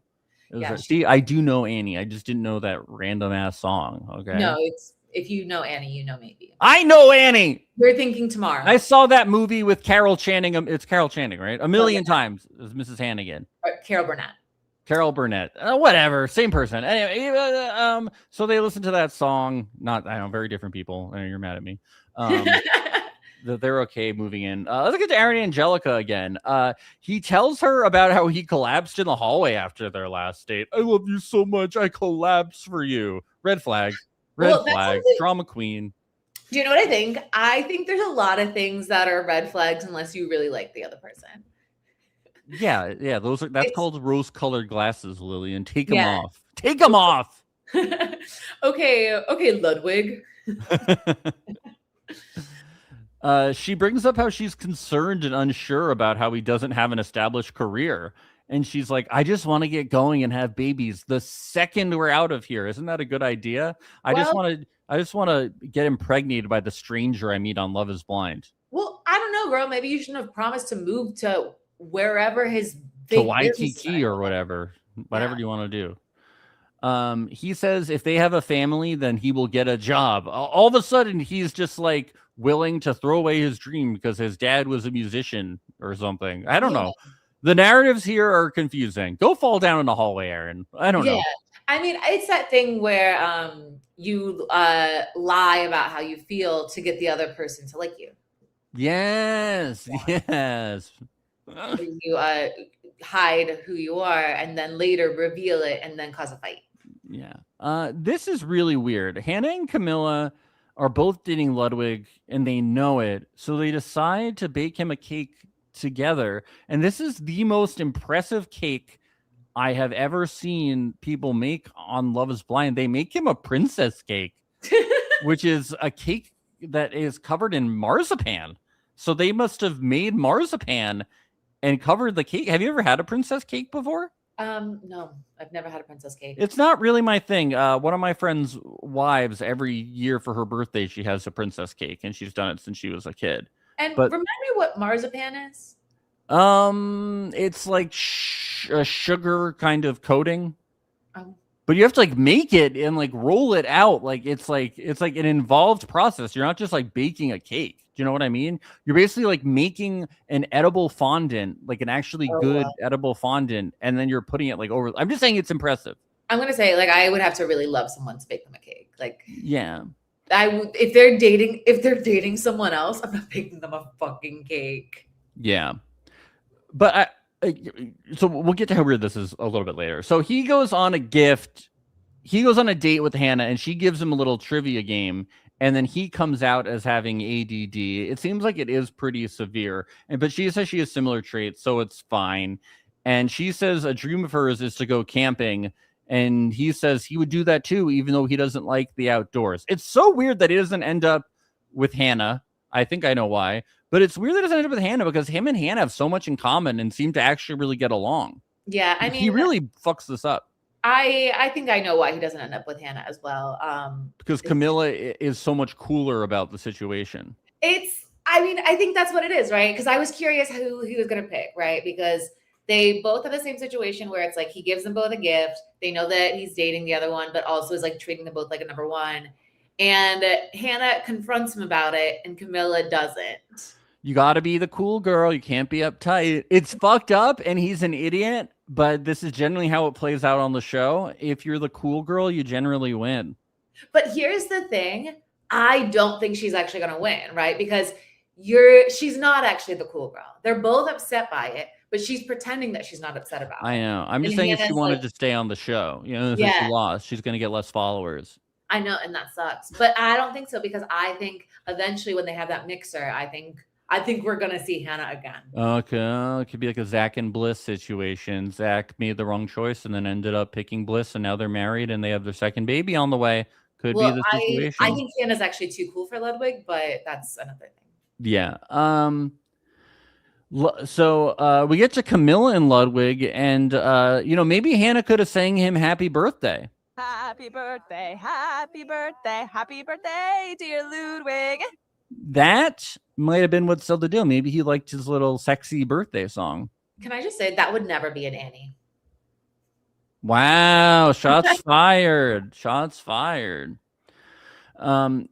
See, I do know Annie. I just didn't know that random ass song. Okay. No, it's if you know Annie, you know maybe. I know Annie. You're thinking Tomorrow. I saw that movie with Carol Channing. It's Carol Channing, right? A million times as Mrs. Hannigan. Carol Burnett. Carol Burnett, whatever, same person. Anyway, so they listen to that song. Not, I know, very different people. I know you're mad at me. They're okay moving in. Let's get to Aaron and Angelica again. He tells her about how he collapsed in the hallway after their last date. I love you so much. I collapse for you. Red flag. Red flag. Drama queen. Do you know what I think? I think there's a lot of things that are red flags unless you really like the other person. Yeah, that's called rose-colored glasses, Lilian. Take them Yeah. off. Take them off. Okay, Ludwig. She brings up how she's concerned and unsure about how he doesn't have an established career. And she's like, I just want to get going and have babies the second we're out of here. Isn't that a good idea? I just want to get impregnated by the stranger I meet on Love is Blind. Well, I don't know, girl. Maybe you shouldn't have promised to move to wherever his To big business Waikiki or whatever Yeah. you want to do. He says if they have a family, then he will get a job. All of a sudden, he's just like willing to throw away his dream because his dad was a musician or something. I don't know. The narratives here are confusing. Go fall down in the hallway, Aaron. I don't know. I mean, it's that thing where you lie about how you feel to get the other person to like you. Yes. You hide who you are and then later reveal it and then cause a fight. Yeah. This is really weird. Hannah and Camilla are both dating Ludwig and they know it. So they decide to bake him a cake together. And this is the most impressive cake I have ever seen people make on Love is Blind. They make him a princess cake, which is a cake that is covered in marzipan. So they must have made marzipan and covered the cake. Have you ever had a princess cake before? No, I've never had a princess cake. It's not really my thing. One of my friend's wives, every year for her birthday, she has a princess cake, and she's done it since she was a kid. And remind me what marzipan is. It's like a sugar kind of coating. Oh. But you have to like make it and like roll it out. It's like an involved process. You're not just like baking a cake. Do you know what I mean? You're basically like making an edible fondant, like an actually good edible fondant, and then you're putting it like over. I'm just saying it's impressive. I'm gonna say like I would have to really love someone to bake them a cake. Like yeah, I would if they're dating someone else, I'm not baking them a fucking cake. Yeah, but so we'll get to how weird this is a little bit later. So he goes on a date with Hannah, and she gives him a little trivia game. And then he comes out as having ADD. It seems like it is pretty severe. But she says she has similar traits, so it's fine. And she says a dream of hers is to go camping. And he says he would do that too, even though he doesn't like the outdoors. It's so weird that he doesn't end up with Hannah. I think I know why. But it's weird that it doesn't end up with Hannah because him and Hannah have so much in common and seem to actually really get along. Yeah, I mean, he really fucks this up. I think I know why he doesn't end up with Hannah as well. Because Camilla is so much cooler about the situation. I think that's what it is, right? Because I was curious who he was going to pick, right? Because they both have the same situation where it's like he gives them both a gift. They know that he's dating the other one, but also is like treating them both like a number one. And Hannah confronts him about it and Camilla doesn't. You got to be the cool girl. You can't be uptight. It's fucked up and he's an idiot. But this is generally how it plays out on the show. If you're the cool girl, you generally win. But here's the thing. I don't think she's actually going to win, right? Because she's not actually the cool girl. They're both upset by it, but she's pretending that she's not upset about it. I know. I'm just saying if she wanted to stay on the show, if she lost, she's going to get less followers. I know, and that sucks. But I don't think so because I think eventually when they have that mixer, I think we're gonna see Hannah again. Okay, it could be like a Zach and Bliss situation. Zach made the wrong choice and then ended up picking Bliss, and now they're married and they have their second baby on the way. Could be the situation. I think Hannah's actually too cool for Ludwig, but that's another thing. Yeah. So we get to Camilla and Ludwig, and maybe Hannah could have sang him "Happy Birthday." Happy birthday, happy birthday, happy birthday, dear Ludwig. That might have been what sealed the deal. Maybe he liked his little sexy birthday song. Can I just say that would never be an Annie? Wow. Shots fired. Shots fired.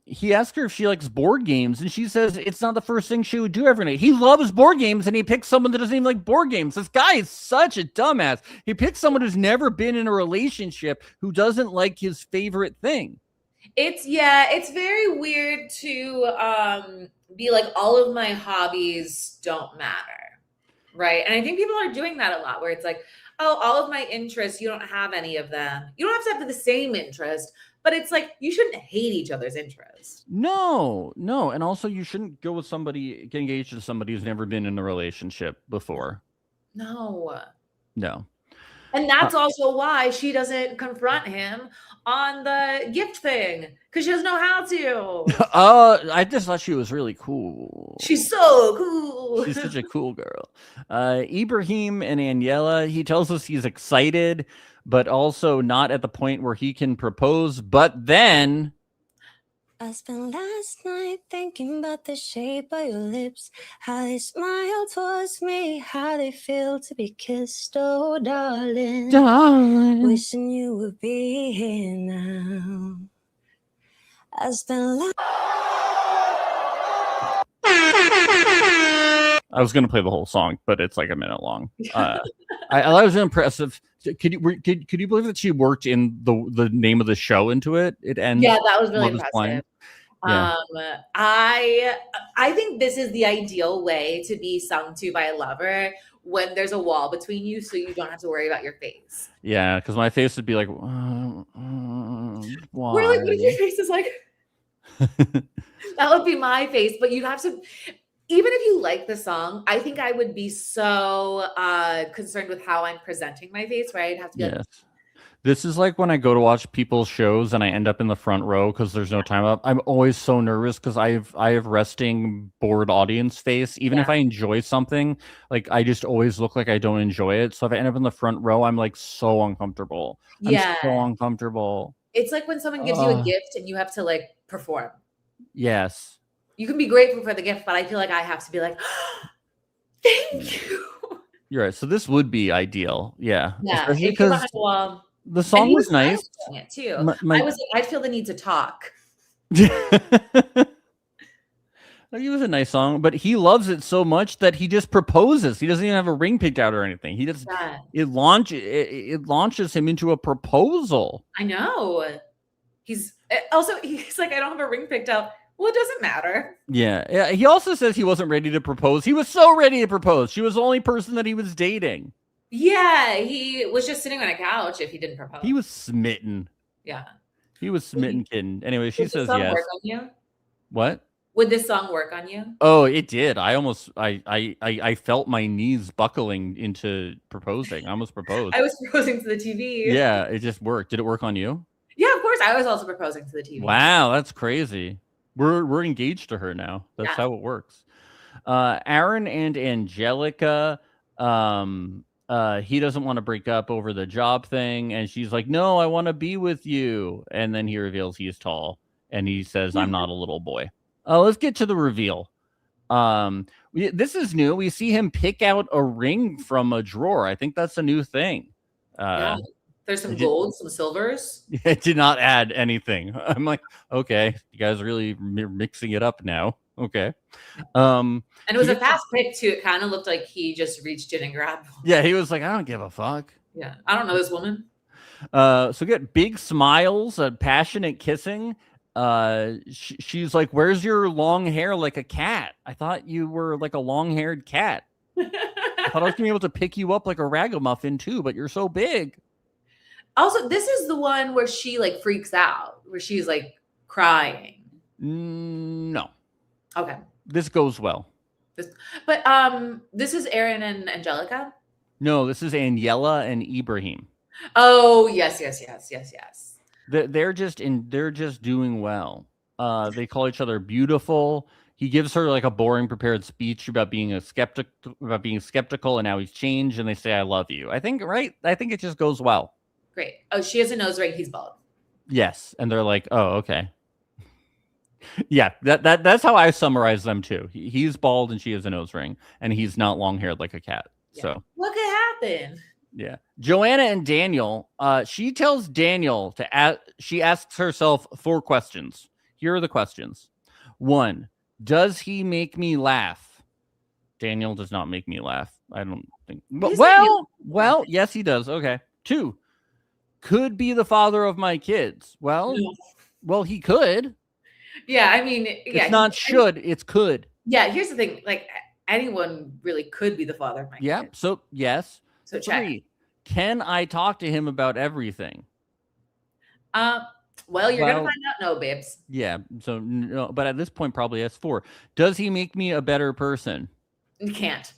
He asked her if she likes board games, and she says it's not the first thing she would do every night. He loves board games, and he picks someone that doesn't even like board games. This guy is such a dumbass. He picks someone who's never been in a relationship who doesn't like his favorite thing. It's very weird to be like, all of my hobbies don't matter, right? And I think people are doing that a lot, where it's like, oh, all of my interests, you don't have any of them. You don't have to have the same interest, but it's like you shouldn't hate each other's interests. No. And also you shouldn't go with somebody, get engaged to somebody who's never been in a relationship before. No. No. And that's also why she doesn't confront him on the gift thing, because she doesn't know how to. I just thought she was really cool. She's so cool. She's such a cool girl. Ibrahim and Aniela, he tells us he's excited, but also not at the point where he can propose. But then I spent last night thinking about the shape of your lips, how they smile towards me, how they feel to be kissed. Oh, darling, wishing you would be here now. I spent I was going to play the whole song, but it's like a minute long. I was impressive. Could you believe that she worked in the name of the show into it? It ends. Yeah, that was really Love Is impressive. Blind. Yeah. I think this is the ideal way to be sung to by a lover when there's a wall between you, so you don't have to worry about your face. Yeah, because my face would be like, We're why? like, what if your face is like? That would be my face, but you'd have to. Even if you like the song, I think I would be so concerned with how I'm presenting my face, where I'd have to be like, Yes. This is like when I go to watch people's shows and I end up in the front row because there's no time up. I'm always so nervous because I have resting bored audience face. Even if I enjoy something, like I just always look like I don't enjoy it. So if I end up in the front row, I'm like so uncomfortable. yeah. I'm so uncomfortable. It's like when someone gives you a gift and you have to like perform. Yes. You can be grateful for the gift, but I feel like I have to be like, thank you. You're right. So this would be ideal. Yeah. Yeah. Especially If you're behind because a wall. the song was nice. It too. I was like, I feel the need to talk. It was a nice song, but he loves it so much that he just proposes. He doesn't even have a ring picked out or anything. He just it launches him into a proposal. I know. He's like, I don't have a ring picked out. Well, it doesn't matter. Yeah. He also says he wasn't ready to propose. He was so ready to propose. She was the only person that he was dating. Yeah, he was just sitting on a couch if he didn't propose. He was smitten. Yeah. He was smitten, kid. Anyway, she says yes. yes. Work on you? What? Would this song work on you? Oh, it did. I felt my knees buckling into proposing. I almost proposed. I was proposing to the TV. Yeah, it just worked. Did it work on you? Yeah, of course. I was also proposing to the TV. Wow, that's crazy. We're engaged to her now. That's how it works. Aaron and Angelica, he doesn't want to break up over the job thing, and she's like, no, I want to be with you. And then he reveals he's tall, and he says, I'm not a little boy. Let's get to the reveal. This is new. We see him pick out a ring from a drawer. I think that's a new thing. There's some gold, some silvers. It did not add anything. I'm like, okay, you guys are really mixing it up now. Okay. And it was a fast pick too. It kind of looked like he just reached in and grabbed one. Yeah, he was like, I don't give a fuck. Yeah, I don't know this woman. So get big smiles, passionate kissing. She's like, where's your long hair like a cat? I thought you were like a long-haired cat. I thought I was gonna be able to pick you up like a ragamuffin too, but you're so big. Also, this is the one where she like freaks out, where she's like crying. No. Okay. This goes well. This is Aaron and Angelica? No, this is Aniela and Ibrahim. Oh, yes. They're just doing well. They call each other beautiful. He gives her like a boring prepared speech about being skeptical, and now he's changed, and they say, I love you. I think it just goes well. Great. Oh, she has a nose ring. He's bald. Yes. And they're like, oh, okay. Yeah, that's how I summarize them too. He's bald and she has a nose ring, and he's not long haired like a cat. Yeah. So what could happen? Yeah. Joanna and Daniel, she tells Daniel she asks herself 4 questions. Here are the questions. 1, does he make me laugh? Daniel does not make me laugh. I don't think. Well, yes, he does. Okay. 2, could be the father of my kids. Well, he could. Yeah, I mean, it's not should, it's could. Yeah, here's the thing. Like anyone really could be the father of my kids. So yes. So check. 3, Can I talk to him about everything? Well, you're gonna Well- find out, no, babes. Yeah. So, no, but at this point, probably S4. Does he make me a better person? You can't.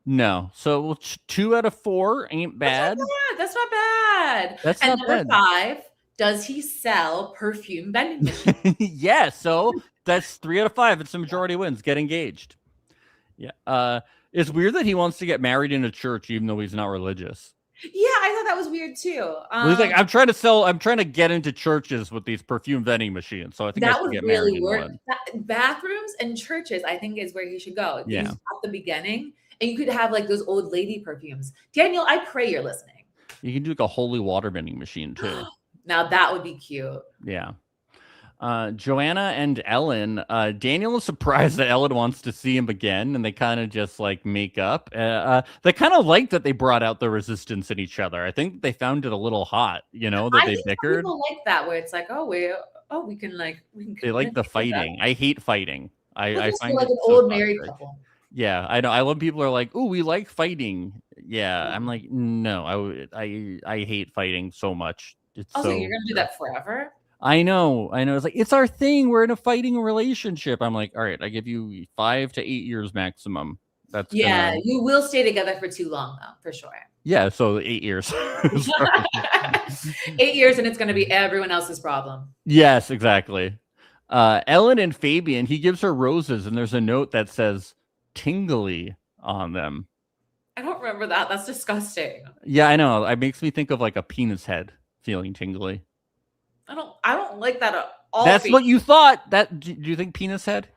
No. So 2 out of 4 ain't bad. That's not bad. That's And not number bad. 5, does he sell perfume vending machines? Yeah. So that's 3 out of 5. It's the majority wins. Get engaged. Yeah. It's weird that he wants to get married in a church, even though he's not religious. Yeah, I thought that was weird too. Well, he's like, I'm trying to get into churches with these perfume vending machines. So I think I that should would get married really in work. one. Bathrooms and churches, I think, is where he should go. Yeah. At the beginning, and you could have like those old lady perfumes. Daniel, I pray you're listening. You can do like a holy water vending machine too. Now that would be cute. Yeah. Joanna and Ellen. Daniel is surprised that Ellen wants to see him again, and they kind of just like make up. They kind of like that they brought out the resistance in each other. I think they found it a little hot, that I they think bickered. people like that, where it's like, we can They like the fighting. I hate fighting. I find like it an so old married toxic. couple. Yeah, I know. I love people who are like, "Oh, we like fighting." Yeah, I'm like, no, I hate fighting so much. It's Also, so you're gonna do that forever? I know. It's like, it's our thing. We're in a fighting relationship. I'm like, all right, I give you 5 to 8 years maximum. That's You will stay together for too long, though, for sure. Yeah, so 8 years. 8 years, and it's gonna be everyone else's problem. Yes, exactly. Ellen and Fabian, he gives her roses, and there's a note that says "tingly" on them. I don't remember that. That's disgusting. Yeah, I know. It makes me think of like a penis head feeling tingly. I don't like that at all. That's what you thought. Do you think penis head?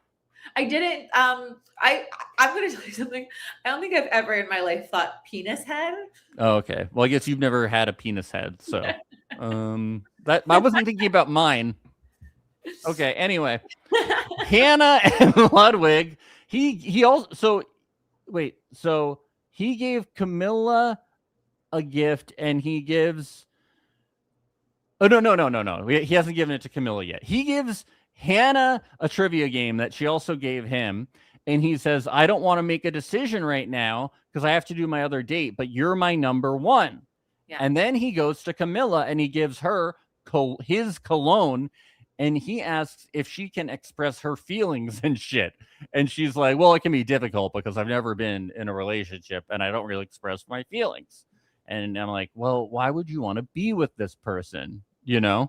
I didn't. I'm gonna tell you something. I don't think I've ever in my life thought penis head. Oh, okay. Well, I guess you've never had a penis head, so that I wasn't thinking about mine. Okay. Anyway, Hannah and Ludwig. He also so he gave Camilla a gift, and he gives. Oh, no. He hasn't given it to Camilla yet. He gives Hannah a trivia game that she also gave him. And he says, I don't want to make a decision right now because I have to do my other date, but you're my number 1. Yeah. And then he goes to Camilla and he gives her his cologne. And he asks if she can express her feelings and shit. And she's like, well, it can be difficult because I've never been in a relationship and I don't really express my feelings. And I'm like, well, why would you want to be with this person? He does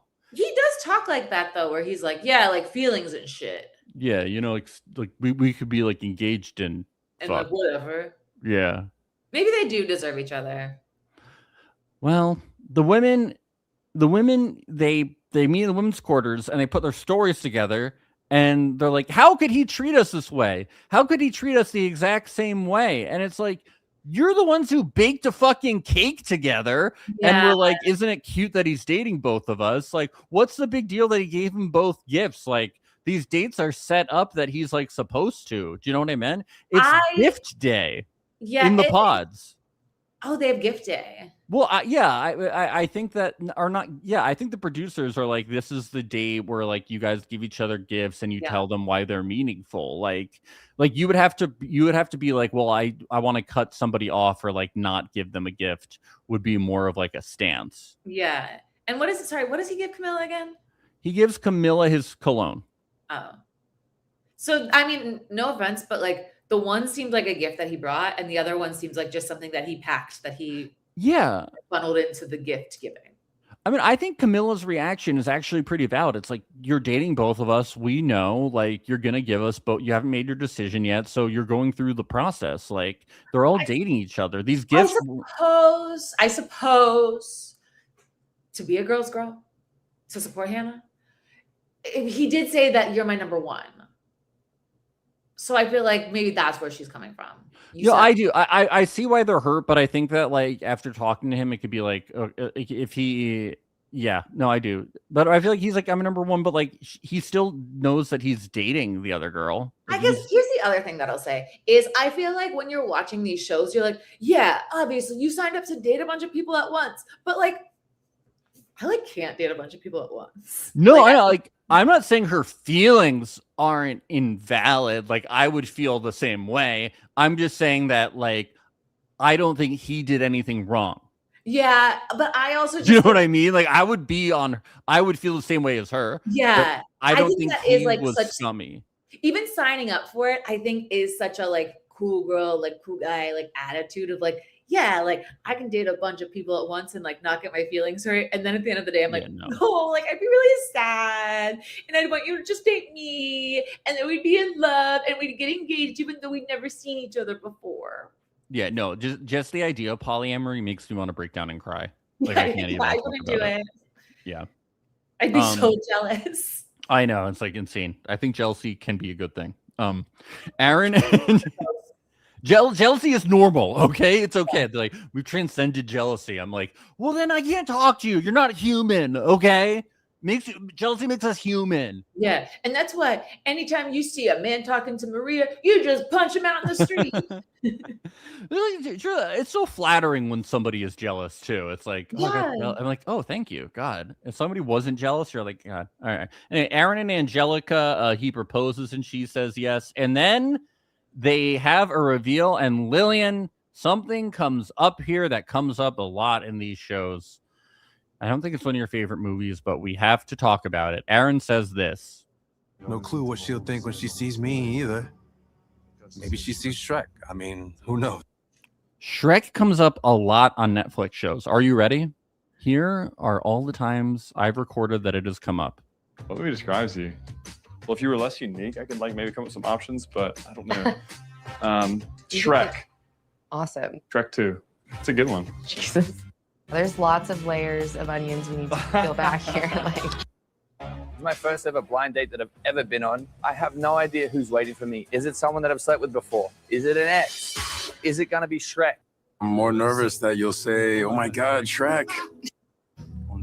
talk like that though, where he's like, yeah, like feelings and shit. Yeah, like we could be like engaged and like whatever. Yeah. Maybe they do deserve each other. Well, the women they meet in the women's quarters and they put their stories together and they're like, how could he treat us this way? How could he treat us the exact same way? And it's like, you're the ones who baked a fucking cake together. Yeah. And we're like, isn't it cute that he's dating both of us? Like, what's the big deal that he gave him both gifts? Like, these dates are set up that he's like supposed to. Do you know what I mean? It's gift day in the pods. Oh, they have gift day. Well, I think that are not. Yeah, I think the producers are like, this is the day where like you guys give each other gifts and you tell them why they're meaningful. Like you would have to be like, well, I want to cut somebody off or like not give them a gift would be more of like a stance. Yeah. And what does he give Camilla again? He gives Camilla his cologne. Oh. So, I mean, no offense, but like the one seemed like a gift that he brought and the other one seems like just something that he packed that he funneled into the gift giving. I mean, I think Camilla's reaction is actually pretty valid. It's like, you're dating both of us. We know, like, you're going to give us, but you haven't made your decision yet. So you're going through the process. Like, they're all dating each other. These gifts. I suppose to be a girl's girl, to support Hannah. He did say that you're my number 1. So I feel like maybe that's where she's coming from. I do. I see why they're hurt, but I think that like after talking to him, it could be like if he, I do. But I feel like he's like, I'm a number 1, but like he still knows that he's dating the other girl. I guess here's the other thing that I'll say is I feel like when you're watching these shows, you're like, yeah, obviously you signed up to date a bunch of people at once, but like I like can't date a bunch of people at once. No, I know, like I'm not saying her feelings aren't invalid. Like I would feel the same way. I'm just saying that like I don't think he did anything wrong. Yeah, but I also just Do you know what I mean? Like I would feel the same way as her. yeah. I don't think think that he is like was such scummy. even signing up for it, I think is such a like cool girl, like cool guy, like attitude of like, yeah, like I can date a bunch of people at once and like not get my feelings hurt. And then at the end of the day, I'm like, no. no, like I'd be really sad. And I'd want you to just date me. And then we'd be in love and we'd get engaged, even though we'd never seen each other before. Yeah, no, just the idea of polyamory makes me want to break down and cry. Like Yeah, I can't even. I talk wouldn't about do it. Yeah. I'd be so jealous. I know, it's like insane. I think jealousy can be a good thing. Aaron jealousy is normal, okay? It's okay. They're like, we've transcended jealousy. I'm like, well, then I can't talk to you. You're not human, okay? Jealousy makes us human. Yeah, and that's why anytime you see a man talking to Maria, you just punch him out in the street. It's so flattering when somebody is jealous too. It's like, oh, Yeah. God. I'm like, oh, thank you, God. If somebody wasn't jealous, you're like, God, all right. And Aaron and Angelica, he proposes and she says yes, and then they have a reveal. And Lilian, something comes up here that comes up a lot in these shows. I don't think it's one of your favorite movies, but we have to talk about it. Aaron says this. No clue what she'll think when she sees me either. Maybe she sees Shrek. I mean, who knows? Shrek comes up a lot on Netflix shows. Are you ready? Here are all the times I've recorded that it has come up. What movie describes you? Well, if you were less unique, I could like maybe come up with some options, but I don't know. Shrek. Awesome. Shrek 2. It's a good one. Jesus. There's lots of layers of onions we need to peel back here. Like, It's my first ever blind date that I've ever been on. I have no idea who's waiting for me. Is it someone that I've slept with before? Is it an ex? Is it going to be Shrek? I'm more nervous that you'll say, oh my God, Shrek.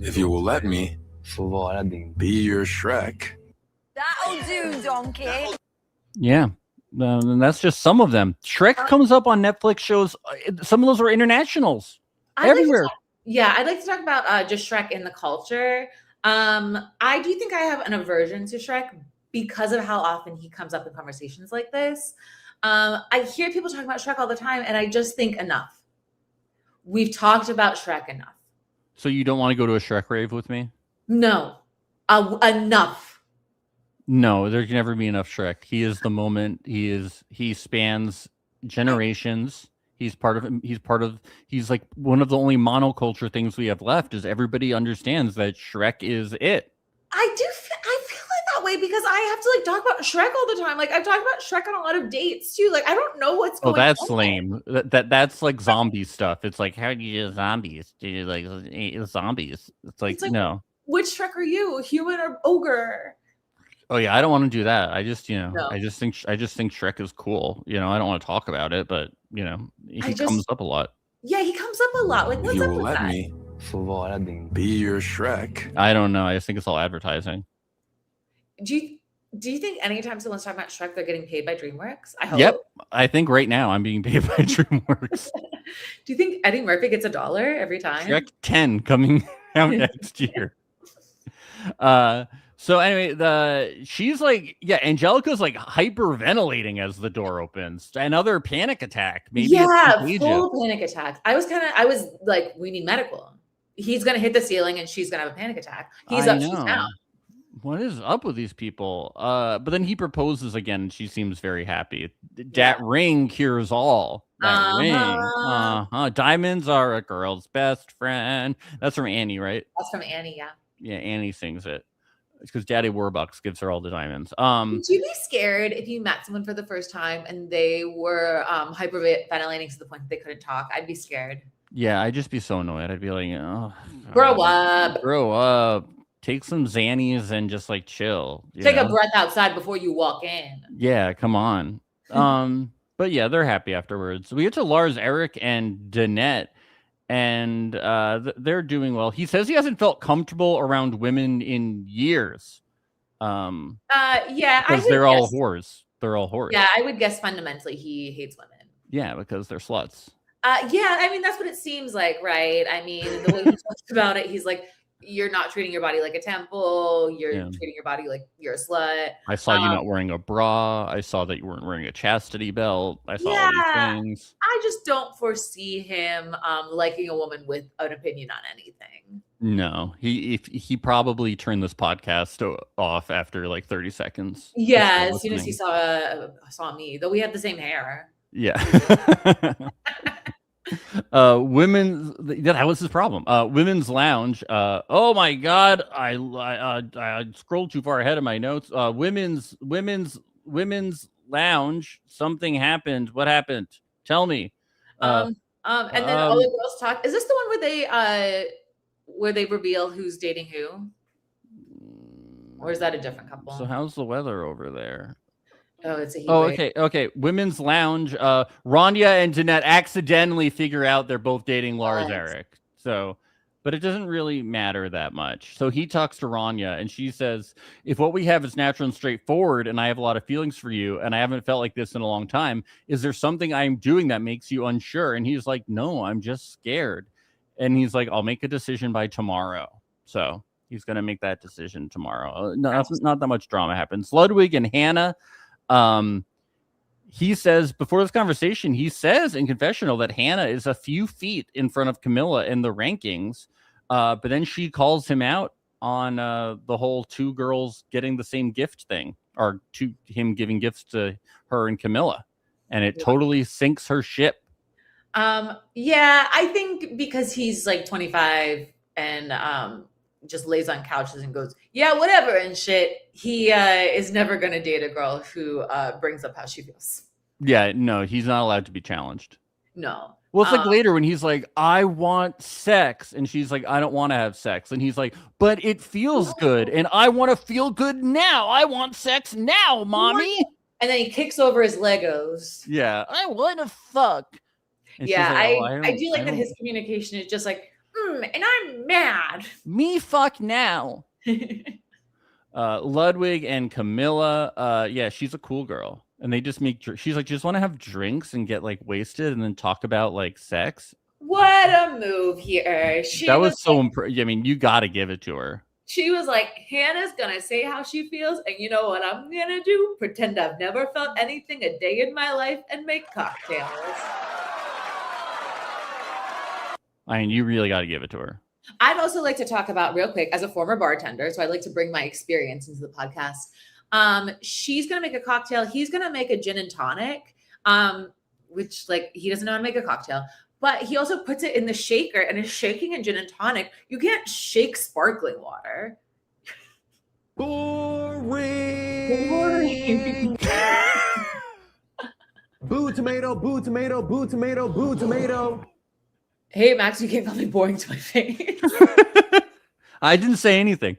If you will let me be your Shrek. That'll do, donkey. Yeah. And that's just some of them. Shrek comes up on Netflix shows. Some of those are internationals. Everywhere. I'd like to talk about just Shrek in the culture. I do think I have an aversion to Shrek because of how often he comes up in conversations like this. I hear people talking about Shrek all the time, and I just think enough. We've talked about Shrek enough. So you don't want to go to a Shrek rave with me? No, enough. No, there can never be enough Shrek. He is the moment. He spans generations. He's like one of the only monoculture things we have left is everybody understands that Shrek is it. I feel like that way because I have to like talk about Shrek all the time. Like I've talked about Shrek on a lot of dates too. Like I don't know what's going on. Oh, that's lame. That's like zombie stuff. It's like, how do you do zombies? Do you like zombies? It's like no. Which Shrek are you? Human or ogre? Oh yeah, I don't want to do that. I just, No. I just think Shrek is cool. I don't want to talk about it, but he comes up a lot. Yeah, he comes up a lot. Like what's If you up will with let that? me be your Shrek. I don't know. I just think it's all advertising. Do you think anytime someone's talking about Shrek, they're getting paid by DreamWorks? I hope. Yep. I think right now I'm being paid by DreamWorks. Do you think Eddie Murphy gets $1 every time? Shrek 10 coming out next year. So anyway, she's like, Angelica's like hyperventilating as the door opens. Another panic attack. Maybe it's full panic attack. I was like, we need medical. He's gonna hit the ceiling and she's gonna have a panic attack. He's up, she's down. What is up with these people? But then he proposes again and she seems very happy. That ring cures all. That ring. Diamonds are a girl's best friend. That's from Annie, right? That's from Annie, yeah. Yeah, Annie sings it. It's because Daddy Warbucks gives her all the diamonds. Would you be scared if you met someone for the first time and they were hyperventilating to the point that they couldn't talk? I'd be scared. Yeah, I'd just be so annoyed. I'd be like, oh, grow up. Grow up. Take some Xannies and just like chill. Take a breath outside before you walk in. Yeah, come on. But yeah, they're happy afterwards. We get to Lars, Eric, and Danette. And they're doing well. He says he hasn't felt comfortable around women in years. Because they're all whores. They're all whores. Yeah, I would guess fundamentally he hates women. Yeah, because they're sluts. Yeah, I mean that's what it seems like, right? I mean, the way he talks about it, he's like, you're not treating your body like a temple. You're Yeah. treating your body like you're a slut. I saw you not wearing a bra. I saw that you weren't wearing a chastity belt. I saw all these things. I just don't foresee him liking a woman with an opinion on anything. No, he probably turned this podcast off after like 30 seconds. Yeah, as soon as he saw me, though we had the same hair. Yeah. Women, that was his problem. Women's lounge. Oh my God, I scrolled too far ahead of my notes. Women's lounge. Something happened. What happened? Tell me. And then all the girls talk. Is this the one where they reveal who's dating who? Or is that a different couple? So how's the weather over there? Oh, it's a heat wave. Okay. Women's lounge. Rania and Jeanette accidentally figure out they're both dating Lars Eric. So, but it doesn't really matter that much. So he talks to Rania and she says, if what we have is natural and straightforward and I have a lot of feelings for you and I haven't felt like this in a long time, is there something I'm doing that makes you unsure? And he's like, no, I'm just scared. And he's like, I'll make a decision by tomorrow. So he's going to make that decision tomorrow. Not that much drama happens. Ludwig and Hannah. He says before this conversation, he says in confessional that Hannah is a few feet in front of Camilla in the rankings. But then she calls him out on the whole two girls getting the same gift thing, or him giving gifts to her and Camilla. And it totally sinks her ship. Yeah, I think because he's like 25 and just lays on couches and goes, yeah, whatever and shit. He is never going to date a girl who brings up how she feels. Yeah, no, he's not allowed to be challenged. No. Well, it's like later when he's like, I want sex. And she's like, I don't want to have sex. And he's like, but it feels good. And I want to feel good now. I want sex now, mommy. And then he kicks over his Legos. Yeah, I want to fuck. And yeah, like, I do like that his communication is just like, and I'm mad. Me fuck now. Ludwig and Camilla, yeah, she's a cool girl. And they just she's like, just want to have drinks and get like wasted and then talk about like sex. What a move here. That was so impressive. I mean, you got to give it to her. She was like, Hannah's going to say how she feels. And you know what I'm going to do? Pretend I've never felt anything a day in my life and make cocktails. I mean, you really got to give it to her. I'd also like to talk about real quick as a former bartender. So I'd like to bring my experience into the podcast. She's going to make a cocktail. He's going to make a gin and tonic, which like he doesn't know how to make a cocktail, but he also puts it in the shaker and is shaking a gin and tonic. You can't shake sparkling water. Boring. Boo tomato, boo tomato, boo tomato, boo tomato. Hey, Max, you can't call me boring to my face. I didn't say anything.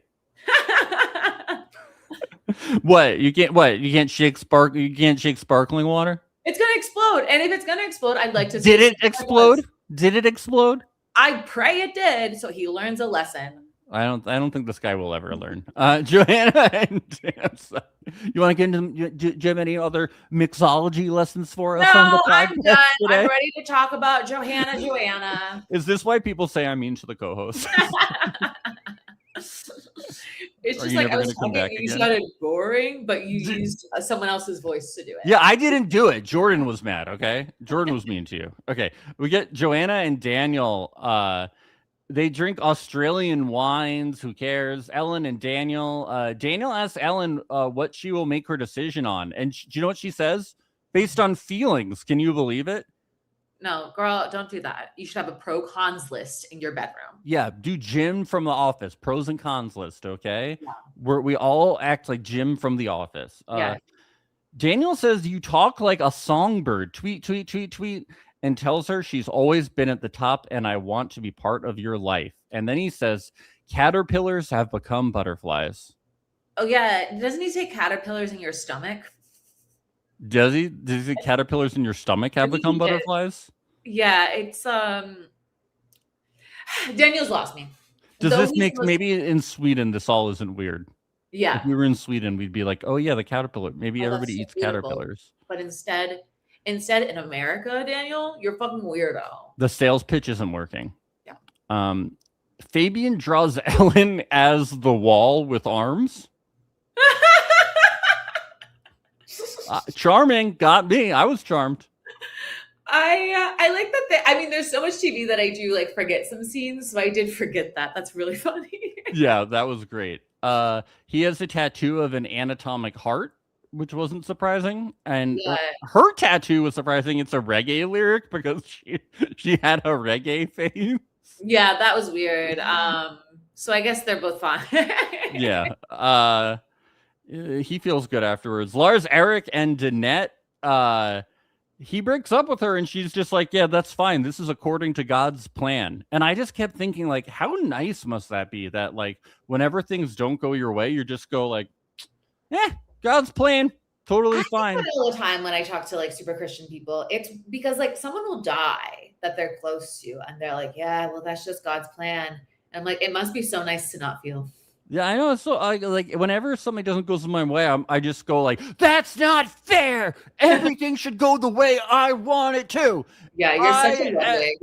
What? You can't shake sparkling water? It's gonna explode. And if it's gonna explode, I'd like to Did it explode? Did it explode? I pray it did, so he learns a lesson. I don't think this guy will ever learn. Joanna and you want to get into? Do you have any other mixology lessons for us on the podcast I'm done. today? I'm ready to talk about Joanna. Is this why people say I'm mean to the co-host? It's just like I was talking, you sounded boring, but you used someone else's voice to do it. Yeah, I didn't do it. Jordan was mad. Okay, Jordan was mean to you. Okay, we get Joanna and Daniel. They drink Australian wines. Who cares? Ellen and Daniel. Daniel asks Ellen what she will make her decision on. And do you know what she says? Based on feelings. Can you believe it? No, girl, don't do that. You should have a pro-cons list in your bedroom. Yeah, do Jim from The Office. Pros and cons list, okay? Yeah. We all act like Jim from The Office. Yeah. Daniel says, you talk like a songbird. Tweet, tweet, tweet, tweet. And tells her she's always been at the top and I want to be part of your life. And then he says, caterpillars have become butterflies. Oh, yeah. Doesn't he say caterpillars in your stomach? Does he? Does the caterpillars in your stomach have become butterflies? Yeah, it's Daniel's lost me. Does this make maybe in Sweden this all isn't weird? Yeah. If we were in Sweden, we'd be like, oh yeah, the caterpillar. Maybe everybody eats caterpillars. But instead in America, Daniel, you're fucking weirdo. The sales pitch isn't working. Yeah. Fabian draws Ellen as the wall with arms. Charming, got me. I was charmed. I like that. I mean, there's so much TV that I do like forget some scenes, so I did forget that. That's really funny. Yeah, that was great. He has a tattoo of an anatomic heart, which wasn't surprising, and her tattoo was surprising. It's a reggae lyric because she had a reggae face. Yeah, that was weird. So I guess they're both fine. Yeah. He feels good afterwards. Lars, Eric, and Danette. He breaks up with her and she's just like, yeah, that's fine. This is according to God's plan. And I just kept thinking, like, how nice must that be that, like, whenever things don't go your way, you just go like, God's plan, totally fine. All the time when I talk to like super Christian people, it's because like someone will die that they're close to and they're like, yeah, well, that's just God's plan. And I'm like, it must be so nice to not feel. Yeah, I know. So I like whenever something doesn't go my way, I just go like, "That's not fair. Everything should go the way I want it to." Yeah, you're such a Ludwig.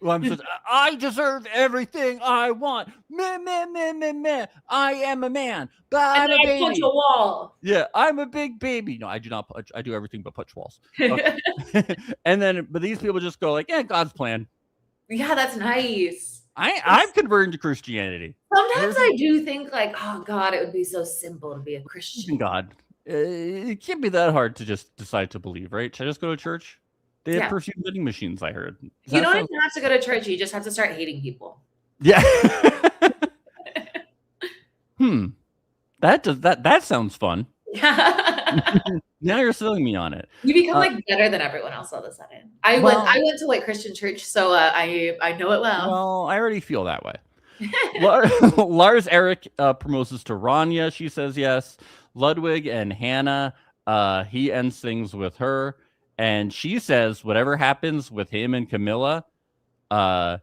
Well, I'm just, I deserve everything I want. Meh. I am a man, but I'm a baby. Punch a wall. Yeah, I'm a big baby. No, I do not punch. I do everything but punch walls. Okay. And then, but these people just go like, "Yeah, God's plan." Yeah, that's nice. I'm converting to Christianity. Sometimes I do think like, oh God, it would be so simple to be a Christian. God, it can't be that hard to just decide to believe, right? Should I just go to church? They have perfume vending machines, I heard. You don't even have to go to church. You just have to start hating people. Yeah. That sounds fun. Now you're selling me on it. You become like better than everyone else all of a sudden. I went to like Christian church, so I know it well. Well, I already feel that way. Lars Eric proposes to Rania. She says yes. Ludwig and Hannah. He ends things with her, and she says whatever happens with him and Camilla, the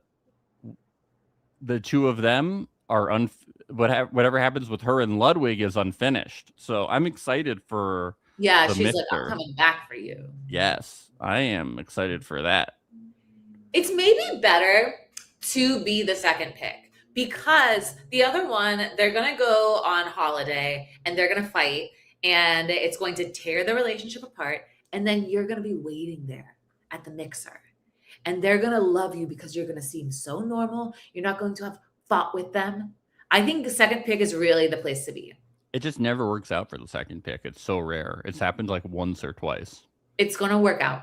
two of them are whatever happens with her and Ludwig is unfinished. So I'm excited for. Yeah, she's like, I'm coming back for you. Yes, I am excited for that. It's maybe better to be the second pick because the other one, they're going to go on holiday and they're going to fight and it's going to tear the relationship apart. And then you're going to be waiting there at the mixer and they're going to love you because you're going to seem so normal. You're not going to have fought with them. I think the second pick is really the place to be. It just never works out for the second pick. It's so rare. It's happened like once or twice. It's going to work out.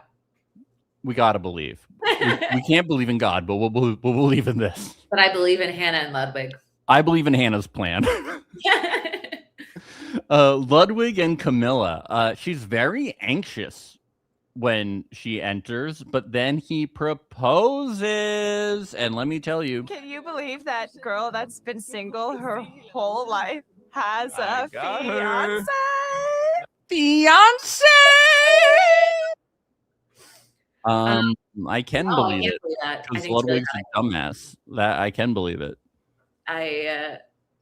We got to believe. we can't believe in God, but we'll believe in this. But I believe in Hannah and Ludwig. I believe in Hannah's plan. Ludwig and Camilla. She's very anxious when she enters, but then he proposes. And let me tell you. Can you believe that girl that's been single her whole life has a fiance? Fiance! I can believe it because Ludwig's a dumbass. That I can believe it.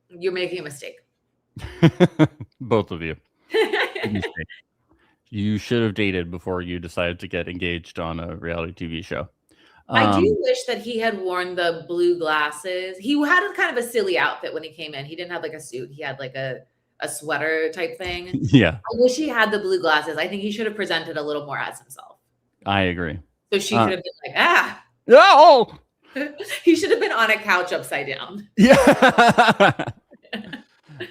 You're making a mistake. Both of you. You should have dated before you decided to get engaged on a reality TV show. I do wish that he had worn the blue glasses. He had a kind of a silly outfit when he came in. He didn't have like a suit. He had like a sweater type thing. Yeah. I wish he had the blue glasses. I think he should have presented a little more as himself. I agree. So she could have been like, no. He should have been on a couch upside down. Yeah.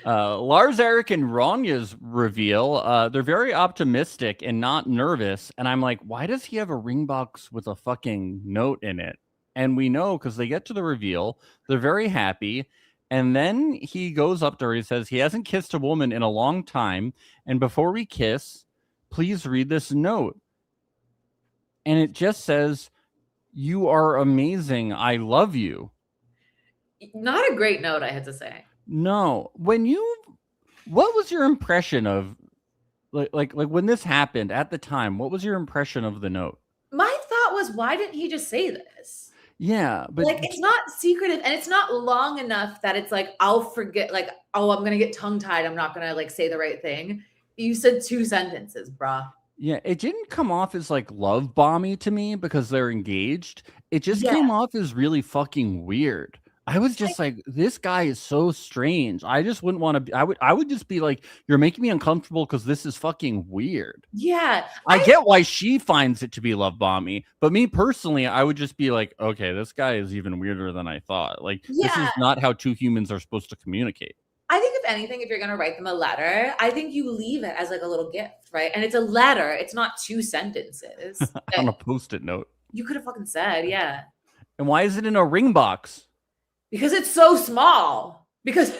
Lars, Eric, and Rania's reveal. They're very optimistic and not nervous. And I'm like, why does he have a ring box with a fucking note in it? And we know because they get to the reveal. They're very happy. And then he goes up to her. He says he hasn't kissed a woman in a long time. And before we kiss, please read this note. And it just says, "You are amazing. I love you." Not a great note, I had to say. No. What was your impression of like when this happened at the time? What was your impression of the note? My thought was, why didn't he just say this? Yeah, but like it's not secretive and it's not long enough that it's like I'll forget, like, oh, I'm gonna get tongue-tied. I'm not gonna like say the right thing. You said 2 sentences, brah. Yeah, it didn't come off as like love bomby to me because they're engaged. It just came off as really fucking weird. I was just like, this guy is so strange. I just wouldn't want to be. I would just be like, you're making me uncomfortable because this is fucking weird. Yeah. I get why she finds it to be love bombing, but me personally, I would just be like, okay, this guy is even weirder than I thought. Like, this is not how two humans are supposed to communicate. I think if anything, if you're going to write them a letter, I think you leave it as like a little gift, right? And it's a letter. It's not 2 sentences. On a Post-it note. You could have fucking said, yeah. And why is it in a ring box? Because it's so small. Because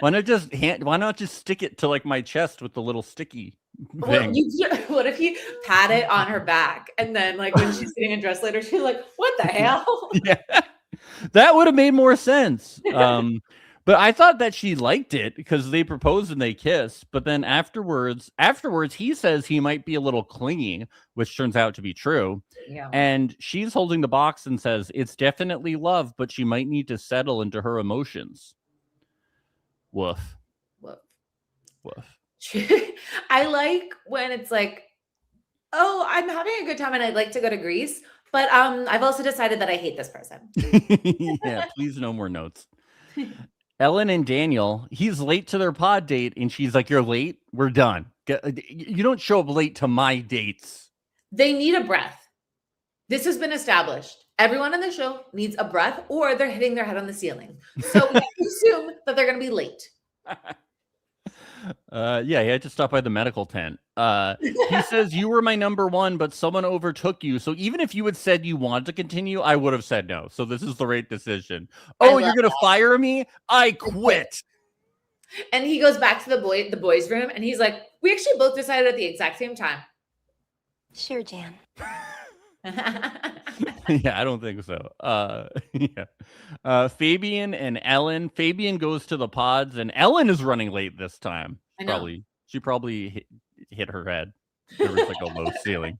why not just stick it to like my chest with the little sticky thing? What if you pat it on her back and then like when she's getting a dress later, she's like, what the hell? Yeah. That would have made more sense. But I thought that she liked it because they propose and they kiss. But then afterwards, he says he might be a little clingy, which turns out to be true. Yeah. And she's holding the box and says, it's definitely love, but she might need to settle into her emotions. Woof. Woof. Woof. I like when it's like, oh, I'm having a good time and I'd like to go to Greece. But I've also decided that I hate this person. Yeah, please no more notes. Ellen and Daniel, he's late to their pod date, and she's like, you're late? We're done. You don't show up late to my dates. They need a breath. This has been established. Everyone on the show needs a breath, or they're hitting their head on the ceiling. So we assume that they're going to be late. Yeah, he had to stop by the medical tent. He says, you were my number one, but someone overtook you. So even if you had said you wanted to continue, I would have said no. So this is the right decision. Oh, you're going to fire me? I quit. And he goes back to the boys' room and he's like, we actually both decided at the exact same time. Sure, Jan. Yeah, I don't think so. Yeah. Fabian and Ellen. Fabian goes to the pods, and Ellen is running late this time. I know. She probably hit her head. There was like a low ceiling,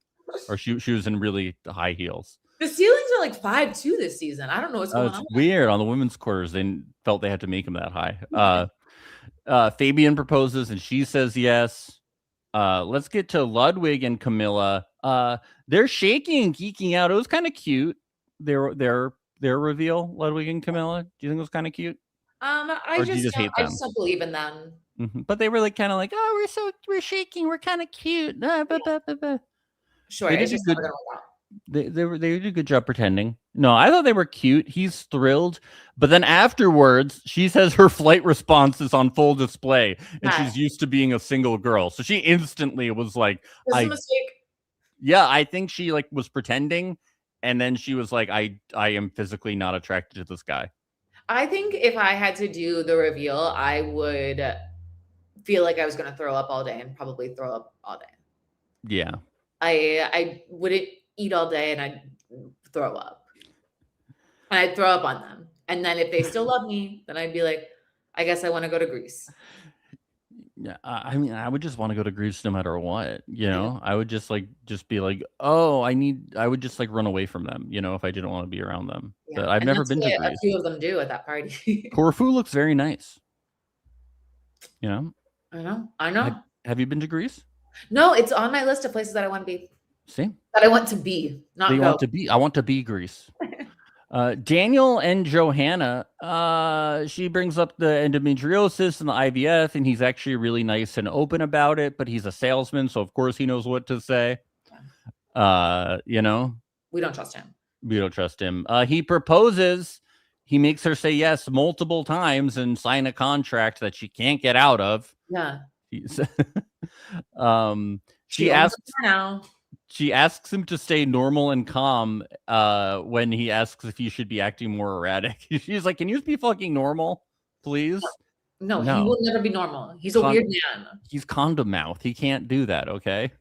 or she was in really high heels. The ceilings are like 5'2" this season. I don't know what's going It's on. weird. On the women's quarters, they felt they had to make them that high. Fabian proposes, and she says yes. Let's get to Ludwig and Camilla. They're shaking and geeking out. It was kind of cute. Their reveal, Ludwig and Camilla. Do you think it was kind of cute? I just don't believe in them. Mm-hmm. But they were like kind of like, oh, we're shaking. We're kind of cute. Sure, They it's did just good. never gonna work out. They did a good job pretending. No, I thought they were cute. He's thrilled. But then afterwards, she says her flight response is on full display, and she's used to being a single girl. So she instantly was like, This is a mistake. Yeah, I think she like was pretending, and then she was like, I am physically not attracted to this guy. I think if I had to do the reveal, I would feel like I was going to throw up all day and probably throw up all day. Yeah. I wouldn't eat all day and I'd throw up. And I'd throw up on them. And then if they still love me, then I'd be like, I guess I want to go to Greece. Yeah, I mean, I would just want to go to Greece no matter what, you know. I would just be like, oh, I would just like run away from them, you know, if I didn't want to be around them. Yeah. But I've And never that's been to what Greece. a few of them do at that party. Corfu looks very nice. You know? I know. Have you been to Greece? No, it's on my list of places that I want to be. See? That I want to be, not They go. want to be. I want to be Greece. Daniel and Johanna, she brings up the endometriosis and the IVF, and he's actually really nice and open about it, but he's a salesman, so of course he knows what to say. You know? We don't trust him. We don't trust him. He proposes. He makes her say yes multiple times and sign a contract that she can't get out of. Yeah. She asks him to stay normal and calm when he asks if he should be acting more erratic. She's like, can you just be fucking normal, please? No, he will never be normal. He's a weird man. He's condom mouth. He can't do that, okay?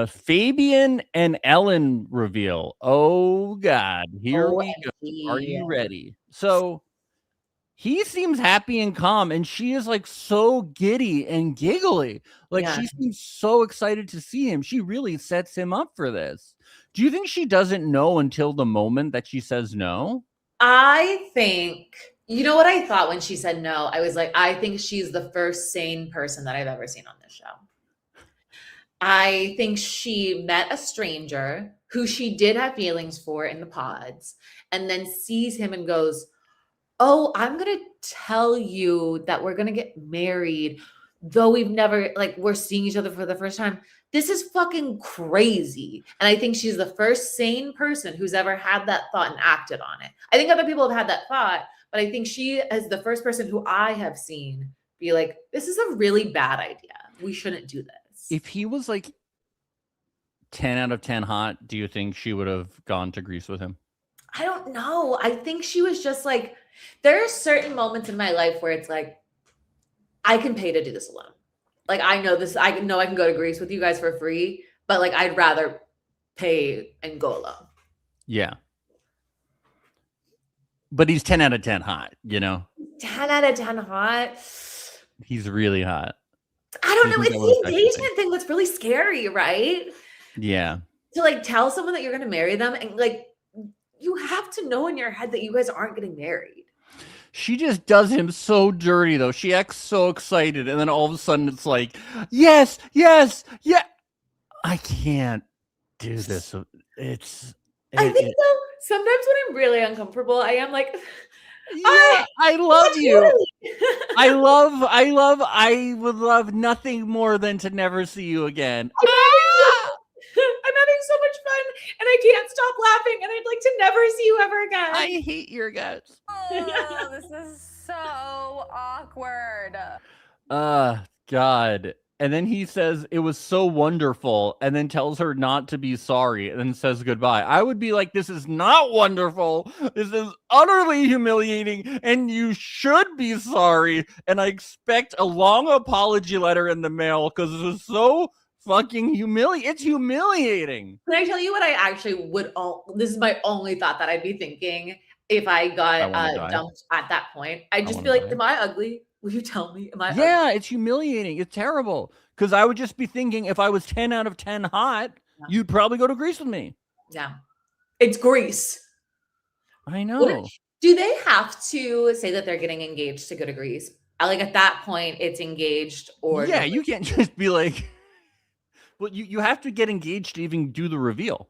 Fabian and Ellen reveal. Oh, God. Here we go. Are you ready? So he seems happy and calm, and she is like so giddy and giggly. Like she seems so excited to see him. She really sets him up for this. Do you think she doesn't know until the moment that she says no? I think, you know what I thought when she said no? I was like, I think she's the first sane person that I've ever seen on this show. I think she met a stranger who she did have feelings for in the pods, and then sees him and goes, "Oh, I'm gonna tell you that we're gonna get married, though we've never like we're seeing each other for the first time." This is fucking crazy. And I think she's the first sane person who's ever had that thought and acted on it. I think other people have had that thought, but I think she is the first person who I have seen be like, this is a really bad idea. We shouldn't do this. If he was like 10 out of 10 hot, do you think she would have gone to Greece with him? I don't know. I think she was just like, there are certain moments in my life where it's like, I can pay to do this alone. Like, I know this, I know I can go to Greece with you guys for free, but like, I'd rather pay and go alone. Yeah. But he's 10 out of 10 hot, you know? 10 out of 10 hot. He's really hot. I don't know. It's the engagement thing that's really scary, right? Yeah. To like tell someone that you're going to marry them and like, you have to know in your head that you guys aren't getting married. She just does him so dirty, though. She acts so excited, and then all of a sudden it's like, yes, yes, yeah. I can't do this. I think though, sometimes when I'm really uncomfortable, I am like, yeah, I love you. I would love nothing more than to never see you again. I'm having so much fun and I can't stop laughing and I'd like to never see you ever again. I hate your guts. Oh, this is so awkward. God. And then he says it was so wonderful and then tells her not to be sorry and then says goodbye. I would be like, this is not wonderful. This is utterly humiliating and you should be sorry. And I expect a long apology letter in the mail because this is so fucking humiliating. It's humiliating. Can I tell you what I actually would? This is my only thought that I'd be thinking if I got dumped at that point. I'd just be like, "Am I ugly? Will you tell me? Am I?" Yeah, ugly? it's humiliating. It's terrible because I would just be thinking if I was 10 out of 10 hot, you'd probably go to Greece with me. Yeah, it's Greece. I know. Do they have to say that they're getting engaged to go to Greece? Like at that point, it's engaged, or yeah, you can't just be like. Well, you have to get engaged to even do the reveal.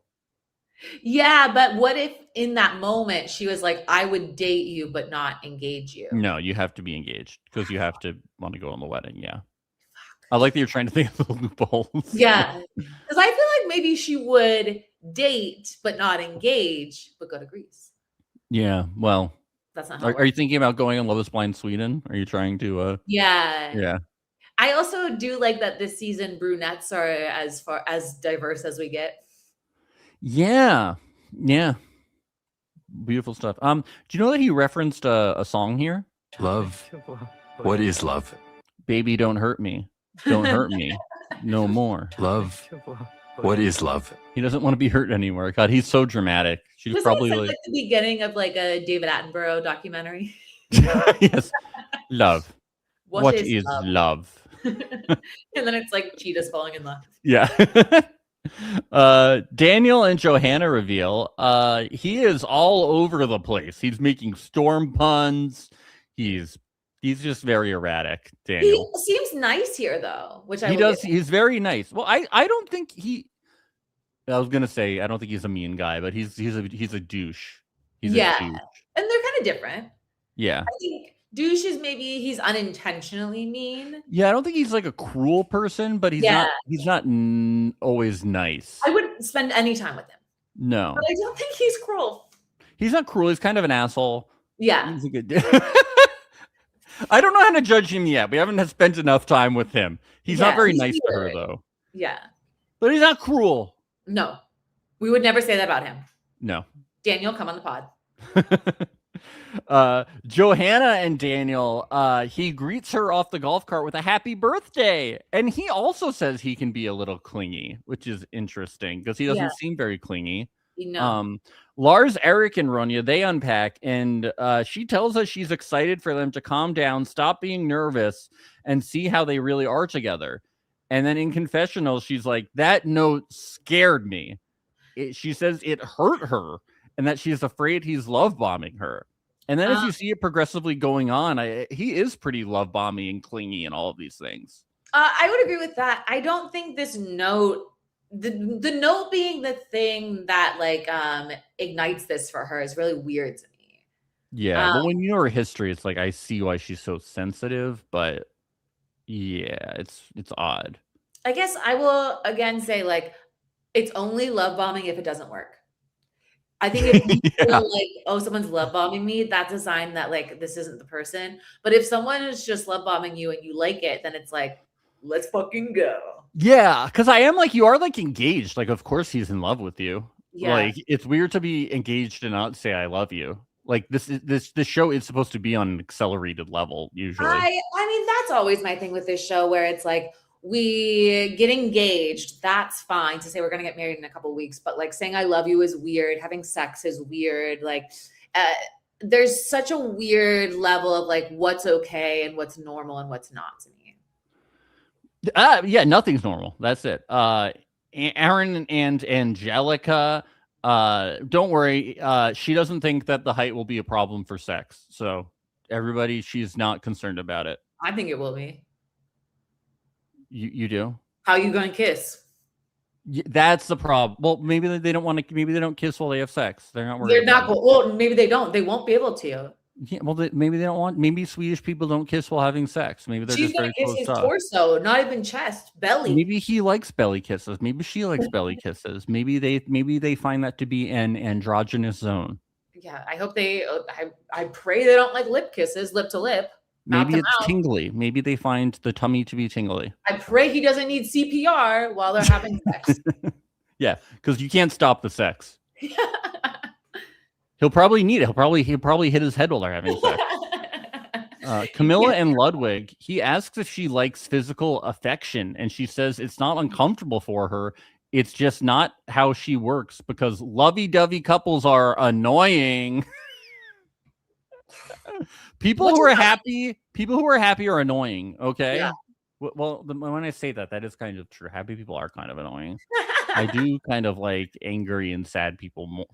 Yeah, but what if in that moment she was like, I would date you, but not engage you? No, you have to be engaged because you have to want to go on the wedding. Yeah. I like that you're trying to think of the loopholes. Yeah. Because I feel like maybe she would date, but not engage, but go to Greece. Yeah. Well, that's not how it are you thinking about going on Love is Blind Sweden? Are you trying to Yeah. Yeah. I also do like that this season brunettes are as diverse as we get. Yeah. Yeah. Beautiful stuff. Do you know that he referenced a song here? Love. What is love? Baby, don't hurt me. Don't hurt me. No more. Love. What is love? He doesn't want to be hurt anymore. God, he's so dramatic. She's Doesn't probably it sound like the beginning of like a David Attenborough documentary. yes. Love. What is love? love? And then it's like cheetahs falling in love. Yeah. Daniel and Johanna reveal he is all over the place. He's making storm puns. He's just very erratic, Daniel. He seems nice here though, which he does. He's very nice. Well, I don't think I was gonna say I don't think he's a mean guy, but he's a douche. He's a douche. And they're kind of different. Yeah. I think douche is maybe he's unintentionally mean. Yeah, I don't think he's like a cruel person, but he's not always nice. I wouldn't spend any time with him. No. But I don't think he's cruel. He's not cruel. He's kind of an asshole. Yeah. He's a good I don't know how to judge him yet. We haven't spent enough time with him. He's not very nice to her though. Yeah. But he's not cruel. No. We would never say that about him. No. Daniel, come on the pod. Johanna and Daniel, he greets her off the golf cart with a happy birthday. And he also says he can be a little clingy, which is interesting because he doesn't seem very clingy. No. Lars, Eric, and Ronya, they unpack, and she tells us she's excited for them to calm down, stop being nervous, and see how they really are together. And then in confessional, she's like, that note scared me. She says it hurt her and that she's afraid he's love bombing her. And then as you see it progressively going on, he is pretty love bombing and clingy and all of these things. I would agree with that. I don't think this note the note being the thing that like ignites this for her is really weird to me. Yeah, well, when you know her history, it's like I see why she's so sensitive, but yeah, it's odd. I guess I will again say like it's only love bombing if it doesn't work. I think if you Yeah. feel like, oh, someone's love bombing me, that's a sign that like this isn't the person. But if someone is just love bombing you and you like it, then it's like, let's fucking go. Yeah, because I am like you are like engaged. Like, of course he's in love with you. Yeah. Like, it's weird to be engaged and not say I love you. Like this show is supposed to be on an accelerated level usually. I mean, that's always my thing with this show where it's like we get engaged. That's fine to say we're gonna get married in a couple of weeks, but like saying I love you is weird. Having sex is weird. Like there's such a weird level of like what's okay and what's normal and what's not to me. Yeah, nothing's normal. That's it. Aaron and Angelica, don't worry. She doesn't think that the height will be a problem for sex. So everybody, she's not concerned about it. I think it will be. You do? How are you gonna kiss? That's the problem. Well, maybe they don't want to. Maybe they don't kiss while they have sex. They're not worried. They're not. Well, maybe they don't. They won't be able to. Yeah, well, maybe they don't want. Maybe Swedish people don't kiss while having sex. Maybe they're She's just gonna very kiss his close up. torso, not even chest, belly. Maybe he likes belly kisses. Maybe she likes belly kisses. Maybe they find that to be an androgynous zone. Yeah, I hope they. I pray they don't like lip kisses, lip to lip. Maybe it's tingly. Maybe they find the tummy to be tingly. I pray he doesn't need CPR while they're having sex. Yeah, because you can't stop the sex. He'll probably need it. He'll probably hit his head while they're having sex. Camilla and Ludwig, he asks if she likes physical affection, and she says it's not uncomfortable for her. It's just not how she works because lovey-dovey couples are annoying. People who are happy are annoying. Okay. Yeah. Well, when I say that is kind of true. Happy people are kind of annoying. I do kind of like angry and sad people more.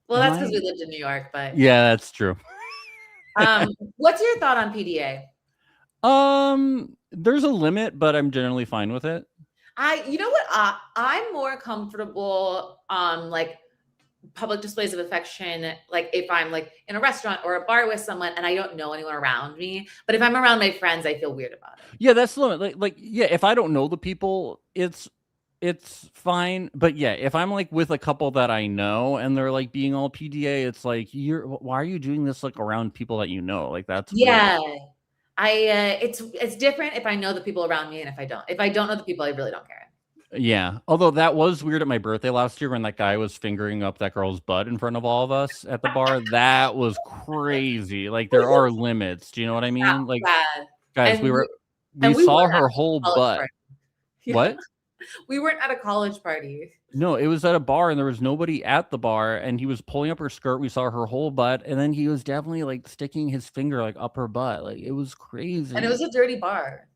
Well, that's because we lived in New York, but yeah, that's true. What's your thought on PDA? There's a limit, but I'm generally fine with it. You know what? I'm more comfortable like public displays of affection, like if I'm like in a restaurant or a bar with someone and I don't know anyone around me. But if I'm around my friends, I feel weird about it. Yeah, that's the limit. Like yeah, if I don't know the people, it's fine. But yeah, if I'm like with a couple that I know and they're like being all PDA, it's like why are you doing this like around people that you know? Like that's yeah. weird. It's different if I know the people around me and if I don't. If I don't know the people, I really don't care. Yeah, although that was weird at my birthday last year when that guy was fingering up that girl's butt in front of all of us at the bar. That was crazy. Like there are limits. Do you know what I mean? Like guys, we saw her whole butt. Yeah. What? We weren't at a college party. No, it was at a bar and there was nobody at the bar and he was pulling up her skirt. We saw her whole butt and then he was definitely like sticking his finger like up her butt. Like it was crazy. And it was a dirty bar.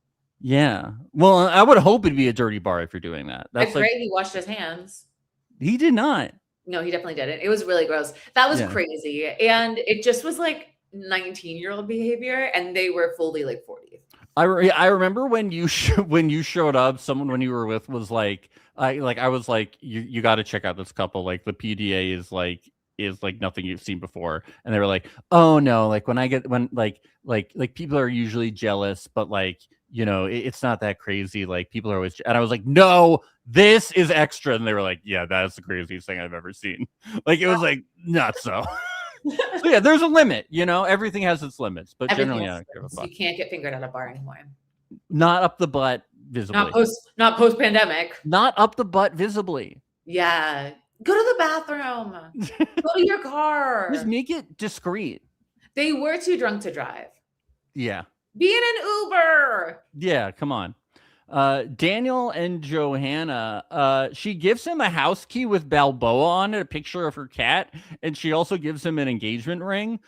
Yeah. Well, I would hope it'd be a dirty bar if you're doing that. That's I pray he washed his hands. He did not. No, he definitely didn't. It was really gross. That was crazy. And it just was like 19-year-old behavior and they were fully like 40. I remember when you showed up, someone when you were with was like, I was like, you got to check out this couple. Like the PDA is like nothing you've seen before. And they were like, oh no, like like people are usually jealous, but like, you know, it's not that crazy. Like people are always, and I was like, no, this is extra. And they were like, yeah, that's the craziest thing I've ever seen. Like it was like not so. So yeah, there's a limit, you know, everything has its limits, but generally I don't give a fuck. You can't get fingered at a bar anymore. Not up the butt visibly. Not post pandemic. Not up the butt visibly. Yeah. Go to the bathroom. Go to your car. Just make it discreet. They were too drunk to drive. Yeah. Be in an Uber. Yeah, come on. Daniel and Johanna, she gives him a house key with Balboa on it, a picture of her cat, and she also gives him an engagement ring.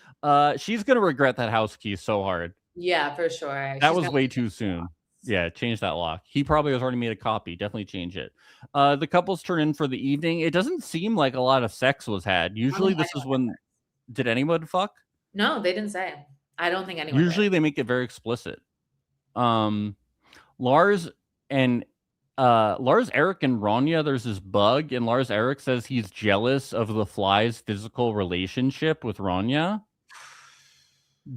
She's gonna regret that house key so hard. Yeah, for sure. That was way too soon. Yeah, change that lock. He probably has already made a copy. Definitely change it. The couples turn in for the evening. It doesn't seem like a lot of sex was had. Usually this is when... Did anyone fuck? No, they didn't say. I don't think anyone Usually they make it very explicit. Lars and Lars Eric and Rania, there's this bug, and Lars Eric says he's jealous of the fly's physical relationship with Rania.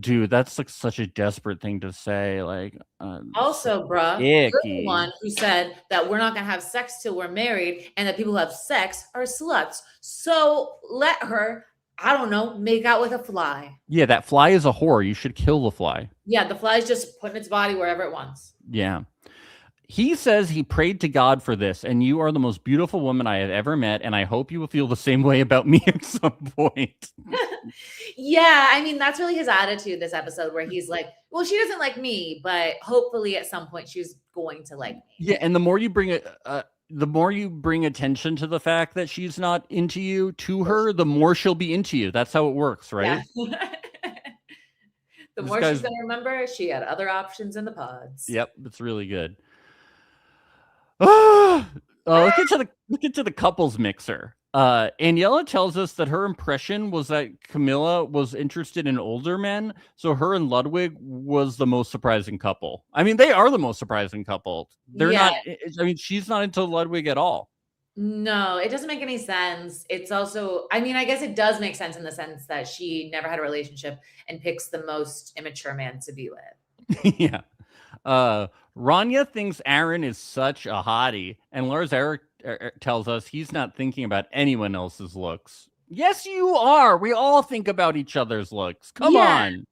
Dude, that's like such a desperate thing to say. Like, Also, bruh, you're the icky. one who said that we're not gonna have sex till we're married, and that people who have sex are sluts. So let her, I don't know, make out with a fly. Yeah, that fly is a whore. You should kill the fly. Yeah, the fly's just putting its body wherever it wants. Yeah. He says he prayed to God for this, and you are the most beautiful woman I have ever met, and I hope you will feel the same way about me at some point. Yeah, I mean, that's really his attitude this episode, where he's like, well, she doesn't like me, but hopefully at some point she's going to like me. Yeah, and the more you bring attention to the fact that she's not into you to her, the more she'll be into you. That's how it works, right? Yeah. The This more guy's- she's gonna remember, she had other options in the pods. Yep, it's really good. Look into the couples mixer. Aniela tells us that her impression was that Camilla was interested in older men, so her and Ludwig was the most surprising couple. I mean, they are the most surprising couple. They're Yeah. not. I mean, she's not into Ludwig at all. No, it doesn't make any sense. It's also, I mean, I guess it does make sense in the sense that she never had a relationship and picks the most immature man to be with. Yeah. Rania thinks Aaron is such a hottie, and Lars Eric tells us he's not thinking about anyone else's looks. Yes, you are. We all think about each other's looks. Come Yeah. on.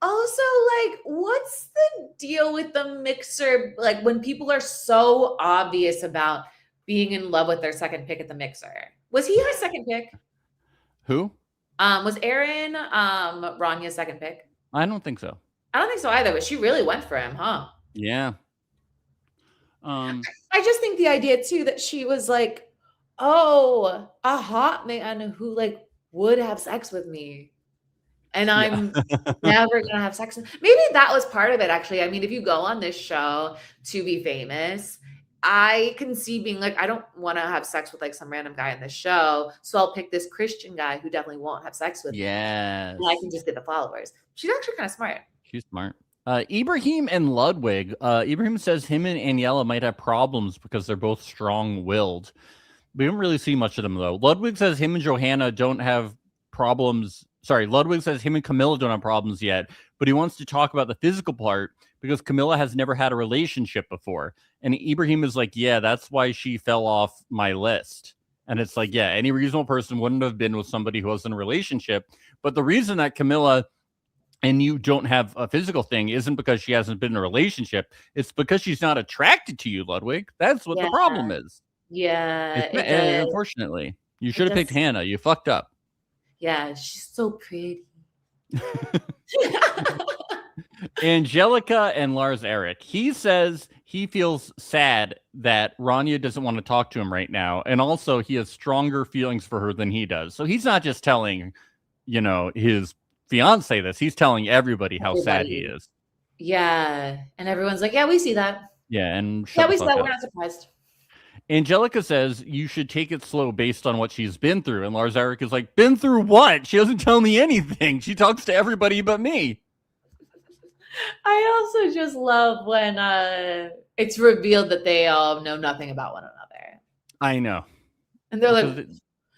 Also, like, what's the deal with the mixer? Like, when people are so obvious about being in love with their second pick at the mixer. Was he her second pick? Who? Was Aaron Rania's second pick? I don't think so. I don't think so either, but she really went for him, huh? Yeah. I just think the idea too that she was like, oh, a hot man who like would have sex with me. And I'm never gonna have sex with. Maybe that was part of it, actually. I mean, if you go on this show to be famous, I can see being like, I don't want to have sex with like some random guy in the show. So I'll pick this Christian guy who definitely won't have sex with me. Yes. And I can just get the followers. She's actually kind of smart. She's smart. Ibrahim and Ludwig. Ibrahim says him and Aniela might have problems because they're both strong-willed. We don't really see much of them, though. Ludwig says him and Johanna don't have problems. Sorry, Ludwig says him and Camilla don't have problems yet, but he wants to talk about the physical part because Camilla has never had a relationship before. And Ibrahim is like, yeah, that's why she fell off my list. And it's like, yeah, any reasonable person wouldn't have been with somebody who was in a relationship. But the reason that Camilla and you don't have a physical thing isn't because she hasn't been in a relationship. It's because she's not attracted to you, Ludwig. That's what the problem is. Yeah. Unfortunately, you should have picked Hannah. You fucked up. Yeah, she's so pretty. Angelica and Lars Eric. He says he feels sad that Rania doesn't want to talk to him right now. And also he has stronger feelings for her than he does. So he's not just telling, his fiance this. He's telling everybody how sad he is. Yeah. And everyone's like, yeah, we see that. Yeah. And yeah, we see that. We're not surprised. Angelica says you should take it slow based on what she's been through. And Lars Eric is like, been through what? She doesn't tell me anything. She talks to everybody but me. I also just love when it's revealed that they all know nothing about one another. I know. And they're like,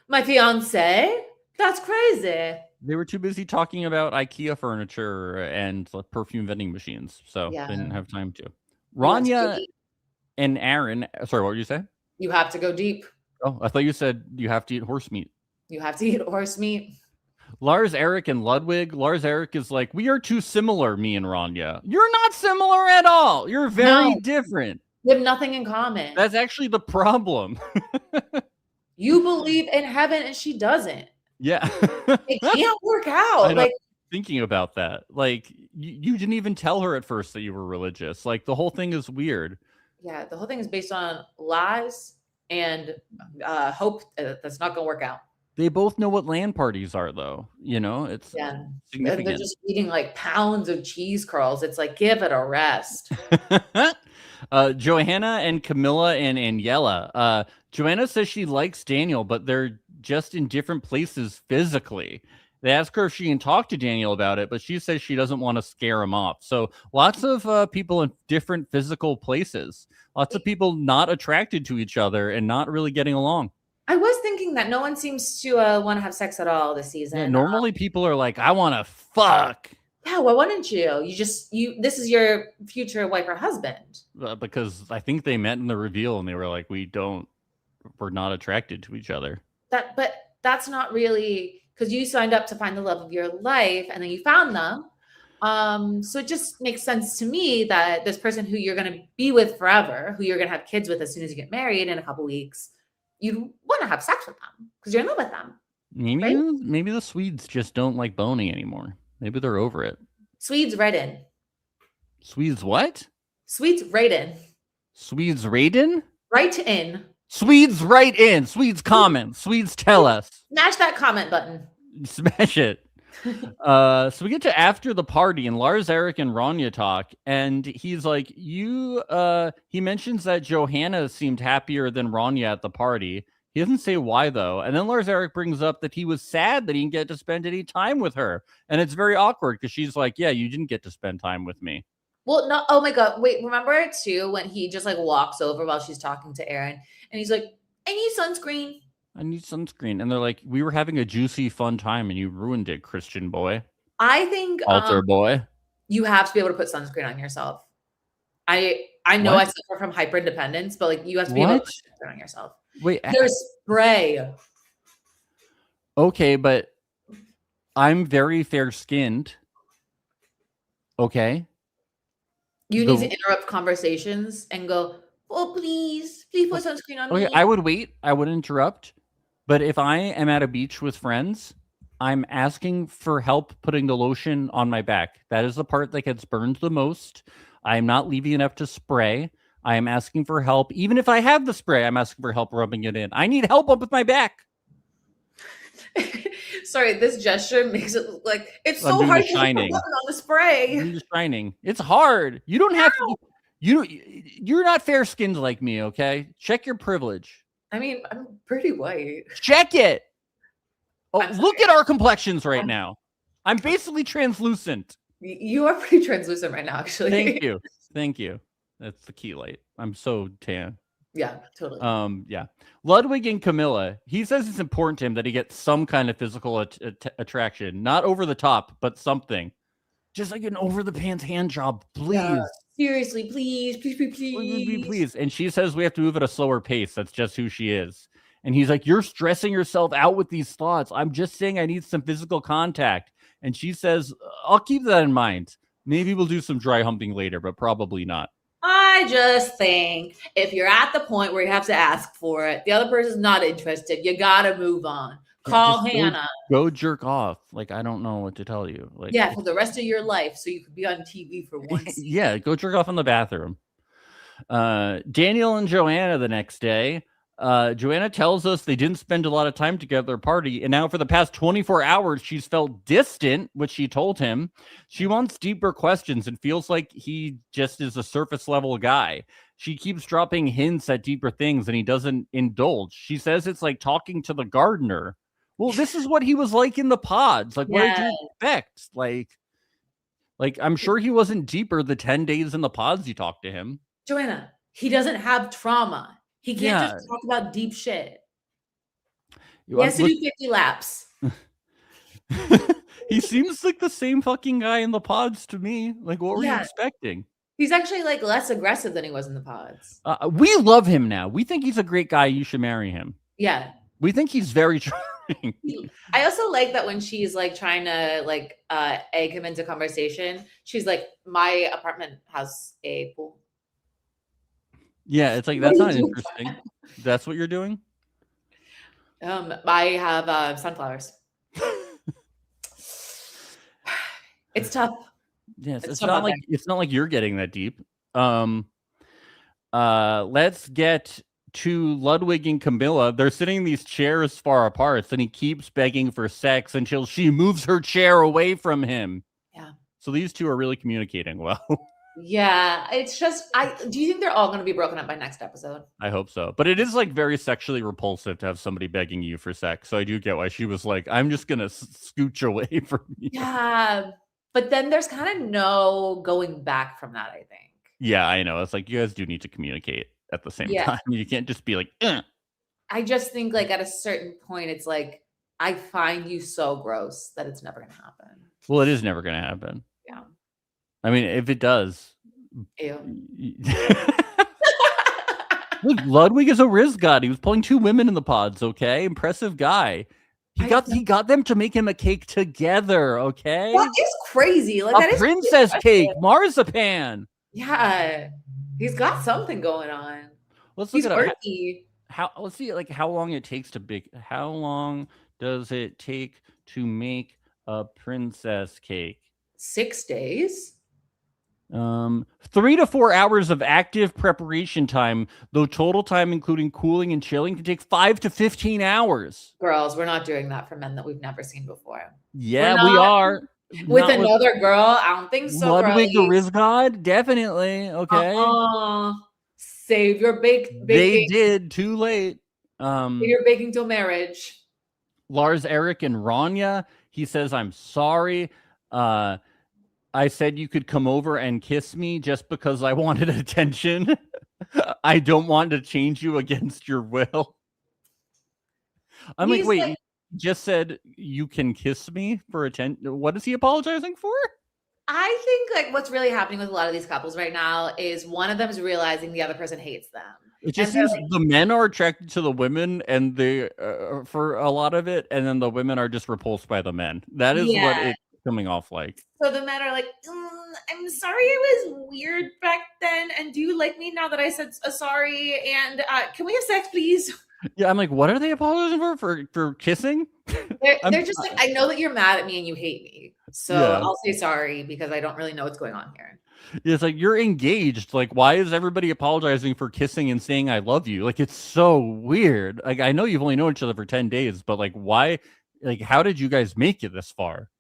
my fiance? That's crazy. They were too busy talking about IKEA furniture and perfume vending machines. So they didn't have time to. Rania and Aaron. Sorry, what did you say? You have to go deep. Oh, I thought you said you have to eat horse meat. You have to eat horse meat. Lars Eric and Ludwig. Lars Eric is like, we are too similar, me and Rania. You're not similar at all. You're very different. We have nothing in common. That's actually the problem. You believe in heaven and she doesn't. Yeah. It can't work out. Like, thinking about that. Like, you didn't even tell her at first that you were religious. Like, the whole thing is weird. Yeah, the whole thing is based on lies and hope that's not going to work out. They both know what land parties are, though. It's significant. They're just eating like pounds of cheese curls. It's like, give it a rest. Johanna and Camilla and Aniela. Joanna says she likes Daniel, but they're just in different places physically. They ask her if she can talk to Daniel about it, but she says she doesn't want to scare him off. So lots of people in different physical places. Lots of people not attracted to each other and not really getting along. I was thinking that no one seems to want to have sex at all this season. Yeah, normally people are like, I want to fuck. Yeah, why wouldn't you? This is your future wife or husband. Because I think they met in the reveal and they were like, we're not attracted to each other. But that's not really, because you signed up to find the love of your life and then you found them. So it just makes sense to me that this person who you're going to be with forever, who you're going to have kids with as soon as you get married in a couple weeks, you want to have sex with them because you're in love with them. Maybe the Swedes just don't like boning anymore. Maybe they're over it. Swedes, right in. Swedes what? Swedes, right in. Swedes right in? Right in. Swedes right in. Swedes comment. Swedes tell us. Smash that comment button. Smash it. So we get to after the party and Lars, Eric, and Rania talk, and he's like, he mentions that Johanna seemed happier than Rania at the party. He doesn't say why though. And then Lars Eric brings up that he was sad that he didn't get to spend any time with her. And it's very awkward because she's like, yeah, you didn't get to spend time with me. Well, no, oh my God. Wait, remember it too when he just like walks over while she's talking to Aaron and he's like, I need sunscreen. I need sunscreen. And they're like, we were having a juicy, fun time and you ruined it, Christian boy. I think Altar boy. You have to be able to put sunscreen on yourself. I know I suffer from hyperindependence, but like you have to be able to put sunscreen on yourself. Wait, there's spray. Okay, but I'm very fair skinned. Okay. You need to interrupt conversations and go, oh, please put sunscreen on me. I would wait. I would interrupt. But if I am at a beach with friends, I'm asking for help putting the lotion on my back. That is the part that gets burned the most. I'm not leaving enough to spray. I am asking for help. Even if I have the spray, I'm asking for help rubbing it in. I need help up with my back. Sorry, this gesture makes it look like it's so hard to put on the spray. I'm just shining. It's hard. You don't have to. You're not fair skinned like me. Okay, check your privilege. I mean, I'm pretty white. Check it. Oh, look at our complexions right now. I'm basically translucent. You are pretty translucent right now, actually. Thank you. Thank you. That's the key light. I'm so tan. Yeah, totally. Yeah. Ludwig and Camilla, he says it's important to him that he gets some kind of physical attraction, not over the top, but something. Just like an over the pants hand job, please. Yeah. Seriously, please. And she says we have to move at a slower pace. That's just who she is. And he's like, you're stressing yourself out with these thoughts. I'm just saying I need some physical contact. And she says, I'll keep that in mind. Maybe we'll do some dry humping later, but probably not. I just think if you're at the point where you have to ask for it, the other person's not interested, you gotta move on. Call Hannah. Go jerk off. Like, I don't know what to tell you. Like, yeah, for the rest of your life, so you could be on TV for one season. Yeah, go jerk off in the bathroom. Daniel and Joanna the next day. Joanna tells us they didn't spend a lot of time together at a party, and now for the past 24 hours, she's felt distant, which she told him. She wants deeper questions and feels like he just is a surface level guy. She keeps dropping hints at deeper things, and he doesn't indulge. She says it's like talking to the gardener. Well, this is what he was like in the pods. Like, what did you expect? Like I'm sure he wasn't deeper the 10 days in the pods you talked to him. Joanna, he doesn't have trauma. He can't just talk about deep shit. He has to do 50 laps. He seems like the same fucking guy in the pods to me. Like, what were you expecting? He's actually like less aggressive than he was in the pods. We love him now. We think he's a great guy. You should marry him. Yeah. We think he's very charming. I also like that when she's like trying to like egg him into conversation, she's like, my apartment has a pool. Yeah, it's like, that's not interesting. That's what you're doing? I have sunflowers. It's tough. Yes, it's not like you're getting that deep. Let's get to Ludwig and Camilla. They're sitting in these chairs far apart, and he keeps begging for sex until she moves her chair away from him. Yeah. So these two are really communicating well. Yeah, it's just do you think they're all going to be broken up by next episode? I hope so. But it is like very sexually repulsive to have somebody begging you for sex. So I do get why she was like, I'm just going to scooch away from you. Yeah. But then there's kind of no going back from that, I think. Yeah, I know. It's like you guys do need to communicate at the same time. You can't just be like, I just think like at a certain point, it's like, I find you so gross that it's never going to happen. Well, it is never going to happen. Yeah. I mean, if it does. Ew. Look, Ludwig is a Riz god. He was pulling 2 women in the pods, okay? Impressive guy. He got them to make him a cake together, okay? That is crazy. Like that is princess cake, marzipan. Yeah. He's got something going on. Let's look He's at quirky. let's see like how long it takes to bake. How long does it take to make a princess cake? 6 days. 3 to 4 hours of active preparation time, though total time including cooling and chilling can take 5 to 15 hours. Girls, we're not doing that for men that we've never seen before. Yeah, we are. With another girl, I don't think so. Ludwig the Riz god, definitely. Okay. Save your baking. They did too late. Save your baking till marriage. Lars, Eric, and Rania. He says, "I'm sorry. I said you could come over and kiss me just because I wanted attention. I don't want to change you against your will." I'm like, wait, you just said you can kiss me for attention. What is he apologizing for? I think like what's really happening with a lot of these couples right now is one of them is realizing the other person hates them. It just seems the men are attracted to the women, and they for a lot of it, and then the women are just repulsed by the men. That is what it's coming off like. So the men are like, I'm sorry it was weird back then, and do you like me now that I said sorry? And can we have sex, please? Yeah, I'm like, what are they apologizing for kissing? They're just like, I know that you're mad at me and you hate me, so I'll say sorry because I don't really know what's going on here. It's like, you're engaged. Like, why is everybody apologizing for kissing and saying I love you? Like, it's so weird. Like, I know you've only known each other for 10 days, but like, why? Like, how did you guys make it this far?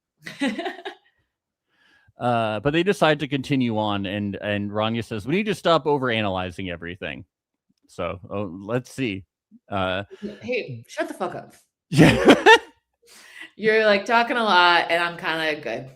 But they decide to continue on, and Rania says, we need to stop overanalyzing everything. So let's see. Hey, shut the fuck up. Yeah. You're like talking a lot, and I'm kind of good.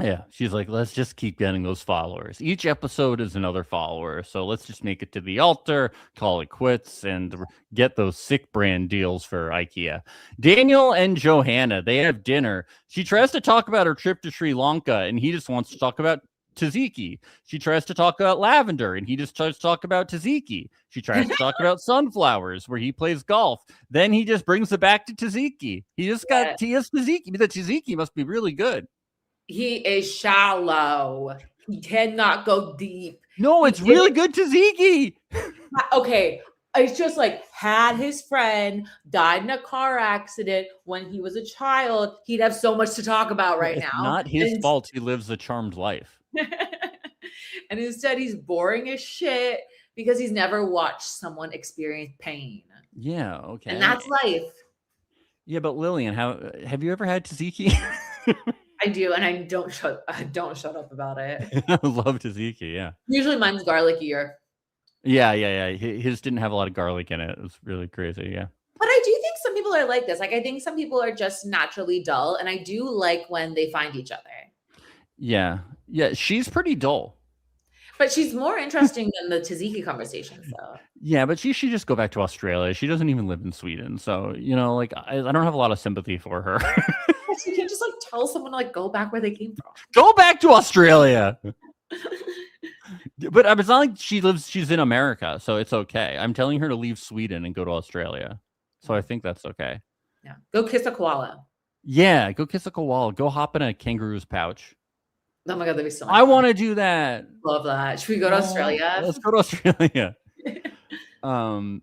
Yeah, she's like, let's just keep getting those followers. Each episode is another follower, so let's just make it to the altar, call it quits, and get those sick brand deals for IKEA. Daniel and Johanna, they have dinner. She tries to talk about her trip to Sri Lanka, and he just wants to talk about tzatziki. She tries to talk about lavender, and he just tries to talk about tzatziki. She tries to talk about sunflowers, where he plays golf. Then he just brings it back to tzatziki. He has tzatziki. The tzatziki must be really good. He is shallow. He cannot go deep. No, it's really good tzatziki. Okay. It's just like, had his friend died in a car accident when he was a child, he'd have so much to talk about right now. Not his fault he lives a charmed life. And instead he's boring as shit because he's never watched someone experience pain. Yeah, okay. And that's life. Yeah, but Lilian, have you ever had tzatziki? I do, and I don't shut up about it. I love tzatziki, yeah. Usually mine's garlickier. Yeah. His didn't have a lot of garlic in it. It was really crazy, yeah. But I do think some people are like this. Like, I think some people are just naturally dull, and I do like when they find each other. Yeah, she's pretty dull. But she's more interesting than the tzatziki conversations, though. Yeah, but she should just go back to Australia. She doesn't even live in Sweden. So, like, I don't have a lot of sympathy for her. You can just, like, tell someone to, like, go back where they came from. Go back to Australia! But it's not like she's in America, so it's okay. I'm telling her to leave Sweden and go to Australia. So I think that's okay. Yeah. Go kiss a koala. Yeah, go kiss a koala. Go hop in a kangaroo's pouch. Oh my God, that'd be so much I fun. want to do that. Love that. Should we go to Australia? Let's go to Australia.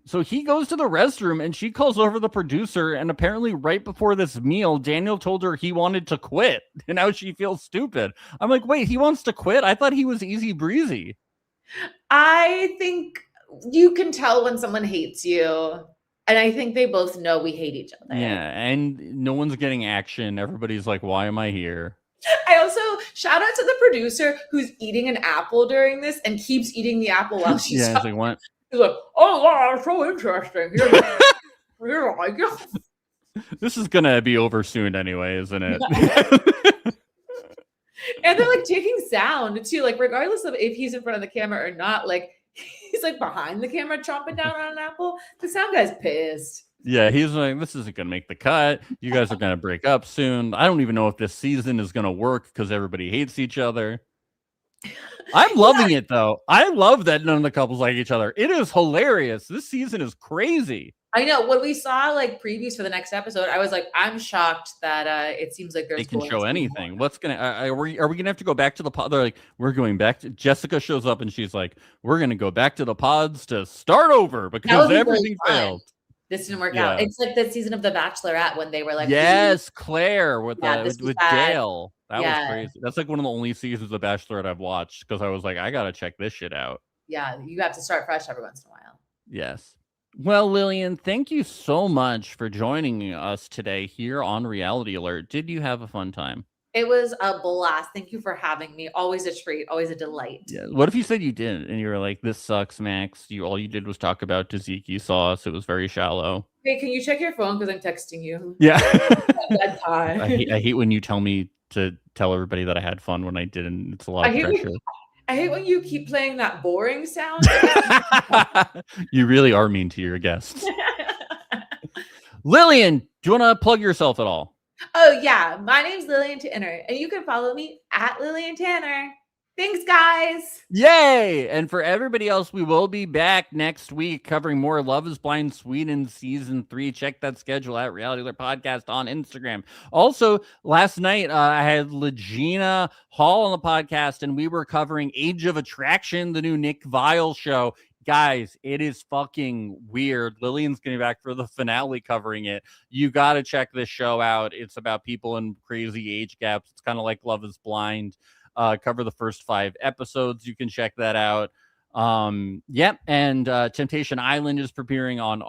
So he goes to the restroom and she calls over the producer, and apparently right before this meal, Daniel told her he wanted to quit, and now she feels stupid. I'm like, wait, he wants to quit? I thought he was easy breezy. I think you can tell when someone hates you, and I think they both know we hate each other. Yeah, and no one's getting action. Everybody's like, why am I here? I also shout out to the producer who's eating an apple during this and keeps eating the apple while she's Yeah, it's talking. like what? He's like, oh wow, that's so interesting. You're like, This is gonna be over soon anyway, isn't it? and they're like taking sound too, like regardless of if he's in front of the camera or not, like he's like behind the camera chomping down on an apple. The sound guy's pissed. Yeah, he's like, this isn't gonna make the cut. You guys are gonna break up soon. I don't even know if this season is gonna work because everybody hates each other. I'm loving it though. I love that none of the couples like each other. It is hilarious. This season is crazy. I know when we saw like previews for the next episode, I was like, I'm shocked that it seems like They there's can going show to be anything. more. What's gonna are we gonna have to go back to the pod? They're like, we're going back to Jessica shows up and she's like, we're gonna go back to the pods to start over That because would be really everything fun. failed. This didn't work Yeah. out. It's like the season of The Bachelorette when they were like, Yes, Claire with this was with bad. Dale. That was Yeah. crazy. That's like one of the only seasons of Bachelorette I've watched because I was like, I gotta check this shit out. Yeah, you have to start fresh every once in a while. Yes. Well, Lilian, thank you so much for joining us today here on Reality Alert. Did you have a fun time? It was a blast. Thank you for having me. Always a treat. Always a delight. Yeah. What if you said you didn't and you were like, this sucks, Max? All you did was talk about tzatziki sauce. It was very shallow. Hey, can you check your phone because I'm texting you? Yeah. Bad time. I hate when you tell me to tell everybody that I had fun when I didn't. It's a lot of pressure. I hate when you keep playing that boring sound. You really are mean to your guests. Lilian, do you want to plug yourself at all? Oh, yeah. My name's Lilian Tanner, and you can follow me at Lilian Tanner. Thanks, guys. Yay! And for everybody else, we will be back next week covering more Love is Blind Sweden Season 3. Check that schedule at Reality Alert Podcast on Instagram. Also, last night, I had Legina Hall on the podcast, and we were covering Age of Attraction, the new Nick Viall show. Guys, it is fucking weird. Lillian's going to be back for the finale covering it. You got to check this show out. It's about people in crazy age gaps. It's kind of like Love is Blind. Cover the first 5 episodes. You can check that out. Yep. And Temptation Island is preparing on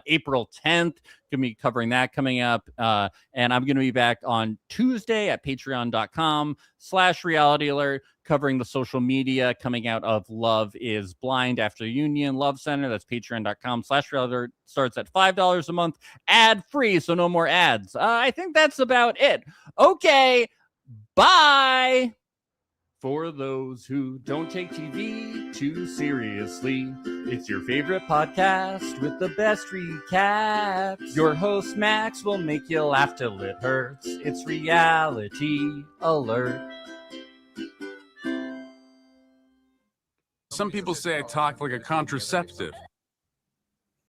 April 10th. Gonna be covering that coming up. And I'm gonna be back on Tuesday at patreon.com/reality alert, covering the social media coming out of Love is Blind After Union Love Center. That's patreon.com/reality alert. Starts at $5 a month, ad free, so no more ads. I think that's about it. Okay. Bye. For those who don't take TV too seriously, it's your favorite podcast with the best recaps. Your host, Max, will make you laugh till it hurts. It's Reality Alert. Some people say I talk like a contraceptive.